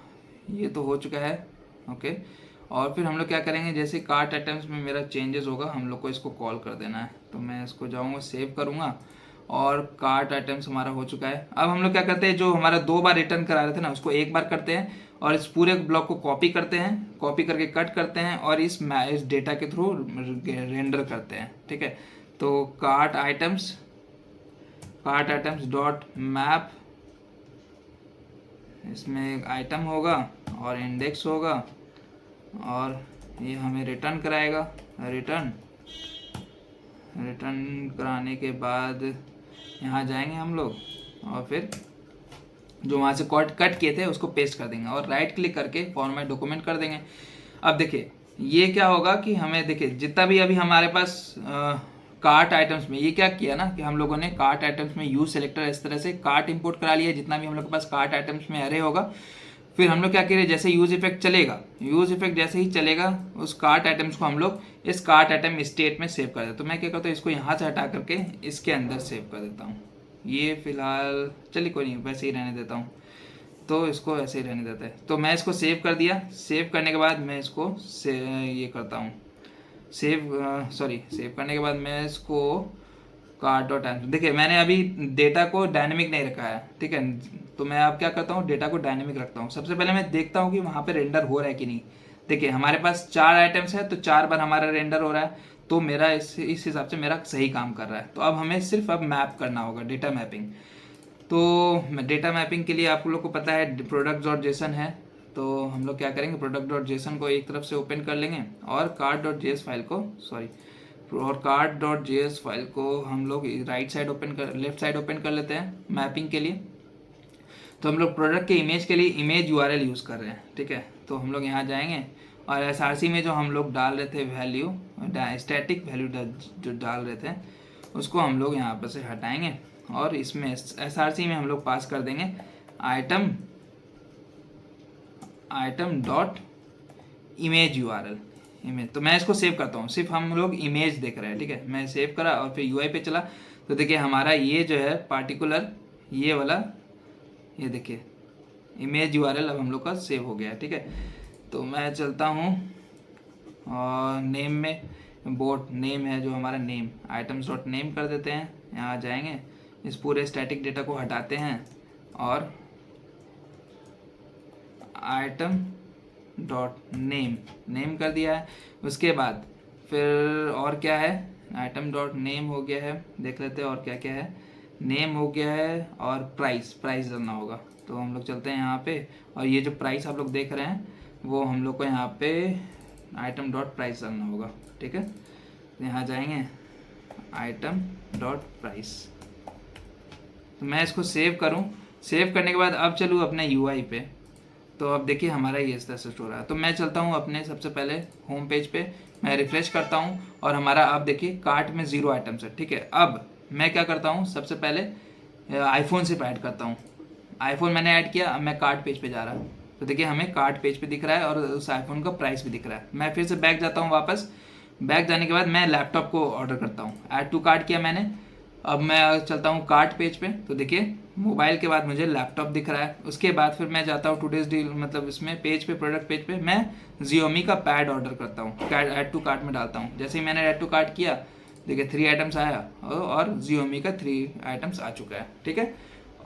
Speaker 1: ये तो हो चुका है, ओके। और फिर हम लोग क्या करेंगे, जैसे कार्ट आइटम्स में मेरा चेंजेस होगा हम लोग को इसको कॉल कर देना है। तो मैं इसको जाऊंगा, सेव करूंगा और कार्ट आइटम्स हमारा हो चुका है। अब हम लोग क्या करते हैं, जो हमारा 2 बार रिटर्न करा रहे थे ना, उसको 1 बार करते हैं और इस पूरे ब्लॉक को कॉपी करते हैं, कॉपी करके कट करते हैं और इस डेटा के थ्रू रेंडर करते हैं, ठीक है। तो कार्ट आइटम्स डॉट मैप, इसमें एक आइटम होगा और इंडेक्स होगा और ये हमें रिटर्न कराएगा। रिटर्न कराने के बाद यहाँ जाएंगे हम लोग और फिर जो वहाँ से कट किए थे उसको पेस्ट कर देंगे और राइट क्लिक करके फॉर्मेट डॉक्यूमेंट कर देंगे। अब देखिए ये क्या होगा कि हमें देखिए जितना भी अभी हमारे पास कार्ट आइटम्स में ये क्या किया ना कि हम लोगों ने कार्ट आइटम्स में यूज सेलेक्टर इस तरह से कार्ट इंपोर्ट करा लिया, जितना भी हम लोग के पास कार्ट आइटम्स में एरे होगा। फिर हम लोग क्या करें, जैसे यूज इफेक्ट जैसे ही चलेगा उस कार्ट आइटम्स को हम लोग इस कार्ट आइटम स्टेट में सेव कर देते। तो मैं क्या करता हूँ, इसको यहाँ से हटा करके इसके अंदर सेव कर देता हूँ। ये फिलहाल चलिए कोई नहीं, वैसे ही रहने देता हूँ, तो इसको ऐसे ही रहने देता है। तो मैं इसको सेव कर दिया। सेव करने के बाद मैं इसको ये करता हूँ, सेव करने के बाद मैं इसको कार्ट डॉट आइटम, देखिए मैंने अभी डेटा को डायनेमिक नहीं रखा है, ठीक है। तो मैं अब क्या करता हूँ, डेटा को डायनेमिक रखता हूँ। सबसे पहले मैं देखता हूँ कि वहाँ पे रेंडर हो रहा है कि नहीं। देखिए हमारे पास 4 आइटम्स है तो 4 बार हमारा रेंडर हो रहा है, तो मेरा इस हिसाब से मेरा सही काम कर रहा है। तो अब हमें सिर्फ अब मैप करना होगा, डेटा मैपिंग। तो डेटा मैपिंग के लिए आप लोग को पता है प्रोडक्ट डॉट जेसन है, तो हम लोग क्या करेंगे, प्रोडक्ट डॉट जेसन को एक तरफ से ओपन कर लेंगे और कार्ट डॉट जेएस फाइल को हम लोग लेफ्ट साइड ओपन कर लेते हैं मैपिंग के लिए। तो हम लोग प्रोडक्ट के इमेज के लिए इमेज यूआरएल यूज़ कर रहे हैं, ठीक है। तो हम लोग यहाँ जाएंगे और एसआरसी में जो हम लोग डाल रहे थे वैल्यू, स्टैटिक वैल्यू जो डाल रहे थे उसको हम लोग यहाँ पर से हटाएंगे और इसमें src में हम लोग पास कर देंगे item dot image URL image. तो मैं इसको सेव करता हूँ, सिर्फ हम लोग इमेज देख रहे हैं, ठीक है। मैं सेव करा और फिर यूआई पे चला तो देखिए हमारा ये जो है पार्टिकुलर ये वाला, ये देखिए इमेज यूआरएल अब हम लोग का सेव हो गया है, ठीक है। तो मैं चलता हूँ और नेम में, बोट नेम है जो हमारा नेम, आइटम्स डॉट नेम कर देते हैं। यहाँ जाएंगे, इस पूरे स्टैटिक डेटा को हटाते हैं और आइटम डॉट नेम कर दिया है। उसके बाद फिर और क्या है, आइटम डॉट नेम हो गया है, देख लेते हैं और क्या क्या है। नेम हो गया है और प्राइस डालना होगा। तो हम लोग चलते हैं यहाँ पे और ये जो प्राइस आप लोग देख रहे हैं वो हम लोग को यहाँ पे आइटम डॉट प्राइस डालना होगा, ठीक है। यहाँ जाएंगे आइटम डॉट प्राइस। तो मैं इसको सेव करूँ, सेव करने के बाद अब चलूँ अपने यूआई पे। तो अब देखिए हमारा ये इस तरह से हो रहा है। तो मैं चलता हूँ अपने सबसे पहले होम पेज पे, मैं रिफ्रेश करता हूँ और हमारा अब देखिए कार्ट में 0 आइटम्स है, ठीक है। अब मैं क्या करता हूँ, सबसे पहले आईफोन सिर्फ ऐड करता हूँ। आईफोन मैंने ऐड किया, अब मैं कार्ट पेज पे जा रहा हूँ। तो देखिए हमें कार्ट पेज पे दिख रहा है और उस आईफोन का प्राइस भी दिख रहा है। मैं फिर से बैक जाता हूँ वापस, बैक जाने के बाद मैं लैपटॉप को ऑर्डर करता हूँ, ऐड टू कार्ट किया मैंने। अब मैं चलता हूँ कार्ट पेज पे, तो देखिए मोबाइल के बाद मुझे लैपटॉप दिख रहा है। उसके बाद फिर मैं जाता हूँ टुडेज डील, मतलब इसमें पेज पे, प्रोडक्ट पेज पे मैं Xiaomi का पैड ऑर्डर करता हूँ, ऐड टू कार्ट में डालता हूँ। जैसे ही मैंने ऐड टू कार्ट किया देखिए 3 आइटम्स आया और Xiaomi का 3 आइटम्स आ चुका है, ठीक है।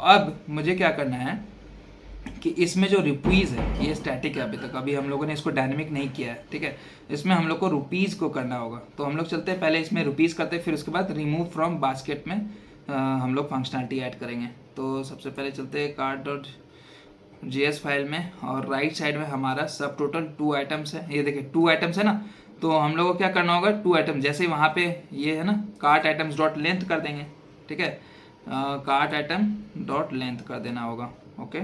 Speaker 1: अब मुझे क्या करना है कि इसमें जो रुपीज़ है ये स्टैटिक है, अभी हम लोगों ने इसको डायनेमिक नहीं किया है, ठीक है। इसमें हम लोग को रुपीज़ को करना होगा। तो हम लोग चलते हैं पहले इसमें रुपीज़ करते हैं, फिर उसके बाद रिमूव फ्रॉम बास्केट में हम लोग फंक्शनलिटी ऐड करेंगे। तो सबसे पहले चलते हैं कार्ट डॉट JS फाइल में और राइट साइड में हमारा सब टोटल 2 आइटम्स है। ये देखिए 2 आइटम्स है ना, तो हम लोग को क्या करना होगा, 2 आइटम जैसे वहाँ पे ये है ना कार्ट आइटम्स डॉट लेंथ कर देंगे, ठीक है। कार्ट आइटम डॉट लेंथ कर देना होगा, ओके।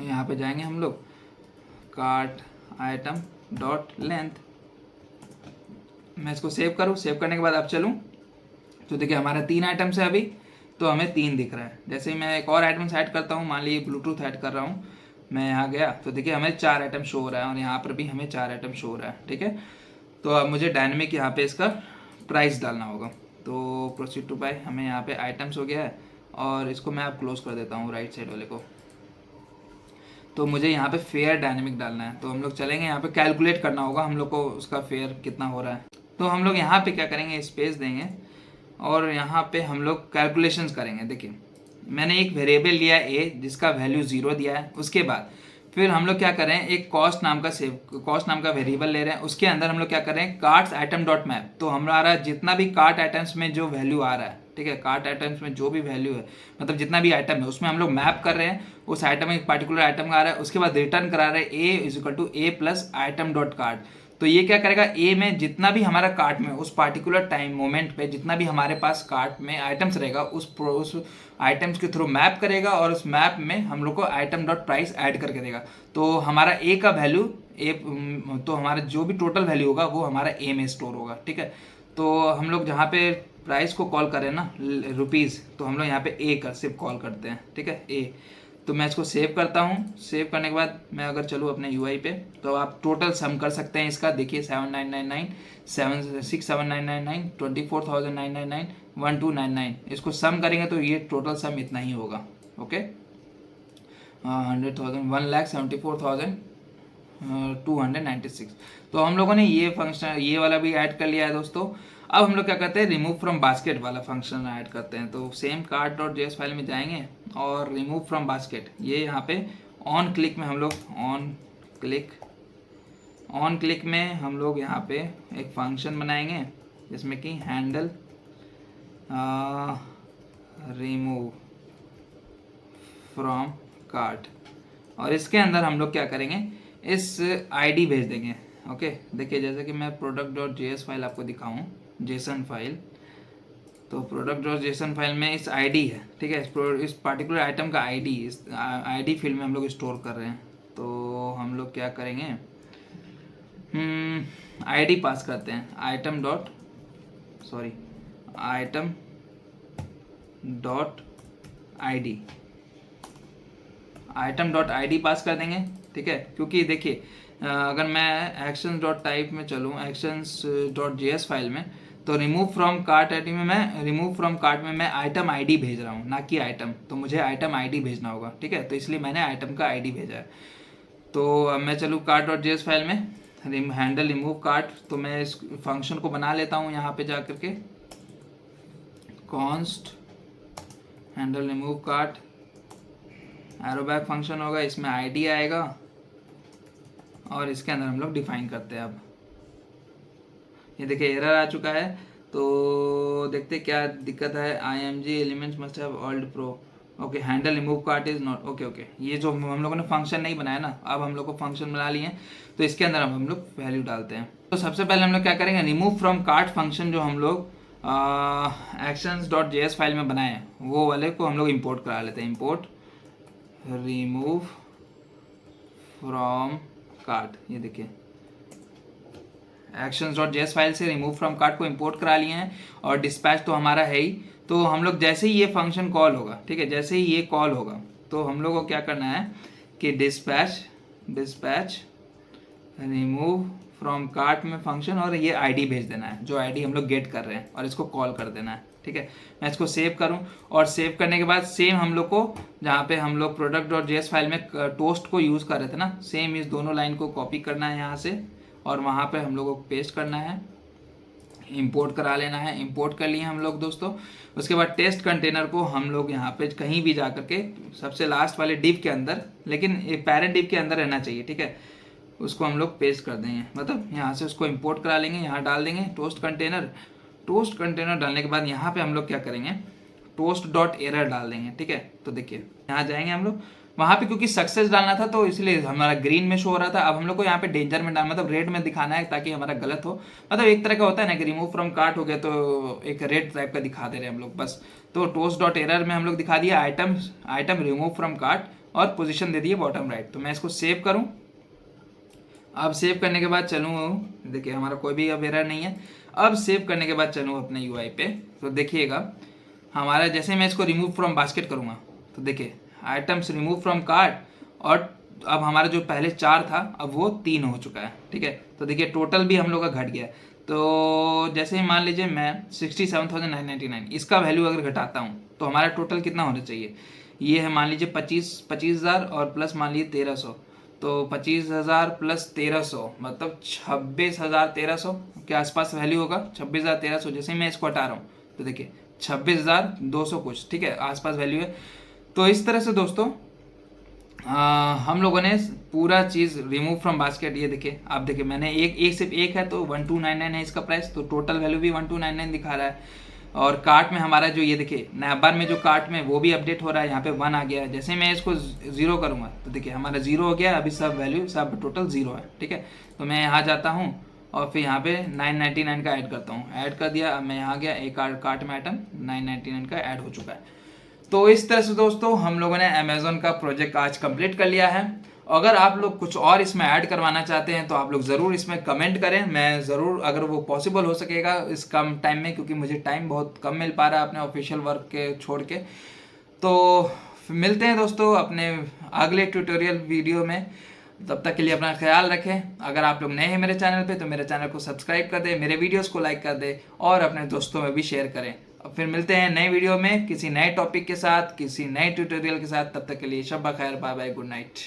Speaker 1: यहाँ पे जाएंगे हम लोग कार्ट आइटम डॉट लेंथ। मैं इसको सेव करूँ, सेव करने के बाद अब चलूँ तो देखिए हमारा 3 आइटम्स है अभी, तो हमें 3 दिख रहा है। जैसे ही मैं एक और आइटम्स ऐड करता हूँ, मान लीजिए ब्लूटूथ ऐड कर रहा हूँ, मैं यहाँ गया तो देखिए हमें 4 आइटम शो हो रहा है और यहाँ पर भी हमें 4 आइटम शो हो रहा है, ठीक है। तो अब मुझे डायनेमिक यहाँ पे इसका प्राइस डालना होगा। तो प्रोसीड टू बाय, हमें यहाँ पे आइटम्स हो गया है और इसको मैं अब क्लोज कर देता हूँ राइट साइड वाले को। तो मुझे यहाँ पे फेयर डायनेमिक डालना है। तो हम लोग चलेंगे यहाँ पे, कैलकुलेट करना होगा हम लोग को उसका फेयर कितना हो रहा है। तो हम लोग यहाँ पे क्या करेंगे, स्पेस देंगे और यहाँ पे हम लोग कैलकुलेशंस करेंगे। देखिए मैंने एक वेरिएबल लिया ए जिसका वैल्यू 0 दिया है। उसके बाद फिर हम लोग क्या कर रहे हैं, एक कॉस्ट नाम का वेरिएबल ले रहे हैं। उसके अंदर हम लोग क्या कर रहे हैं, कार्ट्स आइटम डॉट मैप। तो हमारा जितना भी कार्ट आइटम्स में जो वैल्यू आ रहा है, ठीक है, कार्ट आइटम्स में जो भी वैल्यू है, मतलब जितना भी आइटम है उसमें हम लोग मैप कर रहे हैं। उस आइटम में एक पर्टिकुलर आइटम का आ रहा है, उसके बाद रिटर्न करा रहे हैं A is equal to A plus item dot cart. तो ये क्या करेगा, ए में जितना भी हमारा कार्ट में उस पार्टिकुलर टाइम मोमेंट पे जितना भी हमारे पास कार्ट में आइटम्स रहेगा उस आइटम्स के थ्रू मैप करेगा और उस मैप में हम लोग को आइटम डॉट प्राइस ऐड करके देगा। तो हमारा ए का वैल्यू तो हमारा जो भी टोटल वैल्यू होगा वो हमारा ए में स्टोर होगा, ठीक है। तो हम लोग जहाँ पे प्राइस को कॉल करें ना रुपीज़, तो हम लोग यहाँ पे ए का सिर्फ कॉल करते हैं, ठीक है, ए। तो मैं इसको सेव करता हूँ। सेव करने के बाद मैं अगर चलूँ अपने यूआई पे तो आप टोटल सम कर सकते हैं इसका। देखिए 7999 67999 24,999 1299, इसको सम करेंगे तो ये टोटल सम इतना ही होगा, ओके। 100,000 1,74,296। तो हम लोगों ने ये फंक्शन ये वाला भी ऐड कर लिया है दोस्तों। अब हम लोग क्या करते हैं, रिमूव फ्रॉम बास्केट वाला फंक्शन ऐड करते हैं। तो same cart dot JS file में जाएंगे और रिमूव फ्रॉम बास्केट, ये यहाँ पे ऑन क्लिक में हम लोग ऑन क्लिक में हम लोग यहाँ पे एक फंक्शन बनाएंगे जिसमें कि हैंडल रिमूव फ्रॉम कार्ट, और इसके अंदर हम लोग क्या करेंगे, इस आईडी भेज देंगे, ओके। देखिए जैसे कि मैं प्रोडक्ट डॉट जेएस फाइल आपको दिखाऊं, जेसन फाइल, तो प्रोडक्ट डॉट जेसन फाइल में इस आईडी है, ठीक है, इस पार्टिकुलर आइटम का आईडी इस आईडी फील्ड में हम लोग स्टोर कर रहे हैं। तो हम लोग क्या करेंगे, आईडी पास करते हैं, item dot ID, item dot ID पास कर देंगे, ठीक है। क्योंकि देखिए अगर मैं एक्शंस डॉट टाइप में चलूँ, एक्शंस डॉट JS फाइल में, तो रिमूव फ्रॉम कार्ट आईडी में मैं रिमूव फ्रॉम कार्ट में मैं आइटम ID भेज रहा हूँ, ना कि आइटम। तो मुझे आइटम ID भेजना होगा, ठीक है। तो इसलिए मैंने आइटम का ID भेजा है। तो अब मैं चलूँ कार्ट डॉट JS फाइल में, हैंडल रिमूव कार्ट, तो मैं इस फंक्शन को बना लेता हूँ यहाँ पे जा करके, const handle remove cart, arrow back function होगा, इसमें ID आएगा और इसके अंदर हम लोग डिफाइन करते हैं। अब ये देखिए एरर आ चुका है, तो देखते क्या दिक्कत है। IMG elements must have old pro, okay, handle remove cart is not, okay okay. ये जो हम लोगों ने फंक्शन नहीं बनाया ना, अब हम लोग को फंक्शन बना लिए हैं, तो इसके अंदर हम लोग वैल्यू डालते हैं। तो सबसे पहले हम लोग क्या करेंगे, रिमूव फ्रॉम कार्ट फंक्शन जो हम लोग एक्शंस डॉट JS फाइल में बनाए हैं, वो वाले को हम लोग इम्पोर्ट करा लेते हैं। इम्पोर्ट रिमूव फ्रॉम कार्ट, ये देखिए एक्शंस डॉट JS फाइल से रिमूव फ्रॉम कार्ट को इंपोर्ट करा लिए हैं, और डिस्पैच तो हमारा है ही। तो हम लोग जैसे ही ये फंक्शन कॉल होगा, ठीक है, जैसे ही ये कॉल होगा, तो हम लोग को क्या करना है कि डिस्पैच रिमूव फ्रॉम कार्ट में फंक्शन, और ये ID भेज देना है, जो ID हम लोग गेट कर रहे हैं, और इसको कॉल कर देना है, ठीक है। मैं इसको सेव करूं, और सेव करने के बाद सेम हम लोग को जहाँ पे हम लोग प्रोडक्ट डॉट JS फाइल में टोस्ट को यूज़ कर रहे थे ना, सेम इस दोनों लाइन को कॉपी करना है यहाँ से, और वहाँ पे हम लोगों को पेस्ट करना है, इंपोर्ट करा लेना है। इंपोर्ट कर लिए हम लोग दोस्तों। उसके बाद टेस्ट कंटेनर को हम लोग यहाँ पे कहीं भी जा करके सबसे लास्ट वाले डिव के अंदर, लेकिन पैरेंट डिव के अंदर रहना चाहिए, ठीक है, उसको हम लोग पेस्ट कर देंगे, मतलब यहाँ से उसको इंपोर्ट करा लेंगे, यहाँ डाल देंगे टोस्ट कंटेनर डालने के बाद यहाँ पे हम लोग क्या करेंगे, टोस्ट डॉट एरर डाल देंगे, ठीक है। तो देखिए यहाँ जाएंगे हम लोग, वहाँ पे क्योंकि सक्सेस डालना था तो इसलिए हमारा ग्रीन में शो हो रहा था। अब हम लोग को यहाँ पे डेंजर में डालना, मतलब रेड में दिखाना है, ताकि हमारा गलत हो। मतलब एक तरह का होता है ना कि रिमूव फ्रॉम कार्ट हो गया तो एक रेड टाइप का दिखा दे रहे हैं हम लोग, बस। तो टोस्ट डॉट एरर में हम लोग दिखा दिया आइटम रिमूव फ्रॉम कार्ट, और पोजीशन दे दिए बॉटम राइट। तो मैं इसको सेव करूँ। अब सेव करने के बाद चलूँ, देखिए हमारा कोई भी अब एरर नहीं है। अब सेव करने के बाद चलूँ अपने UI पे, तो देखिएगा हमारा जैसे मैं इसको रिमूव फ्रॉम बास्केट करूँगा, तो देखिए आइटम्स रिमूव फ्रॉम कार्ट, और अब हमारा जो पहले 4 था अब वो 3 हो चुका है, ठीक है। तो देखिए टोटल भी हम लोग का घट गया। तो जैसे ही मान लीजिए मैं 67,999 इसका वैल्यू अगर घटाता हूँ, तो हमारा टोटल कितना होना चाहिए, ये है मान लीजिए 25,000 और प्लस मान लीजिए 1,300, तो 25,000 प्लस 1,300 मतलब 26,1300 के आसपास वैल्यू होगा। 26,1300 जैसे ही मैं इसको हटा रहा हूँ, तो देखिए 26,200 कुछ, ठीक है, आसपास वैल्यू है। तो इस तरह से दोस्तों हम लोगों ने पूरा चीज़ रिमूव फ्रॉम बास्केट, ये देखिए आप देखिए मैंने एक सिर्फ एक है तो 1299 है इसका प्राइस, तो टोटल वैल्यू भी 1299 दिखा रहा है। और कार्ट में हमारा जो ये देखिए नया बार में जो कार्ट में वो भी अपडेट हो रहा है, यहाँ पे 1 आ गया है। जैसे मैं इसको 0 करूँगा तो देखिए हमारा 0 हो गया, अभी सब वैल्यू सब टोटल 0 है, ठीक है। तो मैं यहाँ जाता हूँ और फिर यहाँ पे 999 का ऐड करता हूँ, ऐड कर दिया। अब मैं यहाँ गया, एक कार्ट में आइटम 999 का ऐड हो चुका है। तो इस तरह से दोस्तों हम लोगों ने अमेज़न का प्रोजेक्ट आज कंप्लीट कर लिया है। अगर आप लोग कुछ और इसमें ऐड करवाना चाहते हैं तो आप लोग ज़रूर इसमें कमेंट करें, मैं ज़रूर अगर वो पॉसिबल हो सकेगा इस कम टाइम में, क्योंकि मुझे टाइम बहुत कम मिल पा रहा है अपने ऑफिशियल वर्क के छोड़ के। तो मिलते हैं दोस्तों अपने अगले ट्यूटोरियल वीडियो में, तब तक के लिए अपना ख्याल रखें। अगर आप लोग नए हैं मेरे चैनल पे तो मेरे चैनल को सब्सक्राइब कर दें, मेरे वीडियोस को लाइक कर दें और अपने दोस्तों में भी शेयर करें। अब फिर मिलते हैं नए वीडियो में किसी नए टॉपिक के साथ, किसी नए ट्यूटोरियल के साथ। तब तक के लिए शब्बा खैर, बाय बाय, गुड नाइट।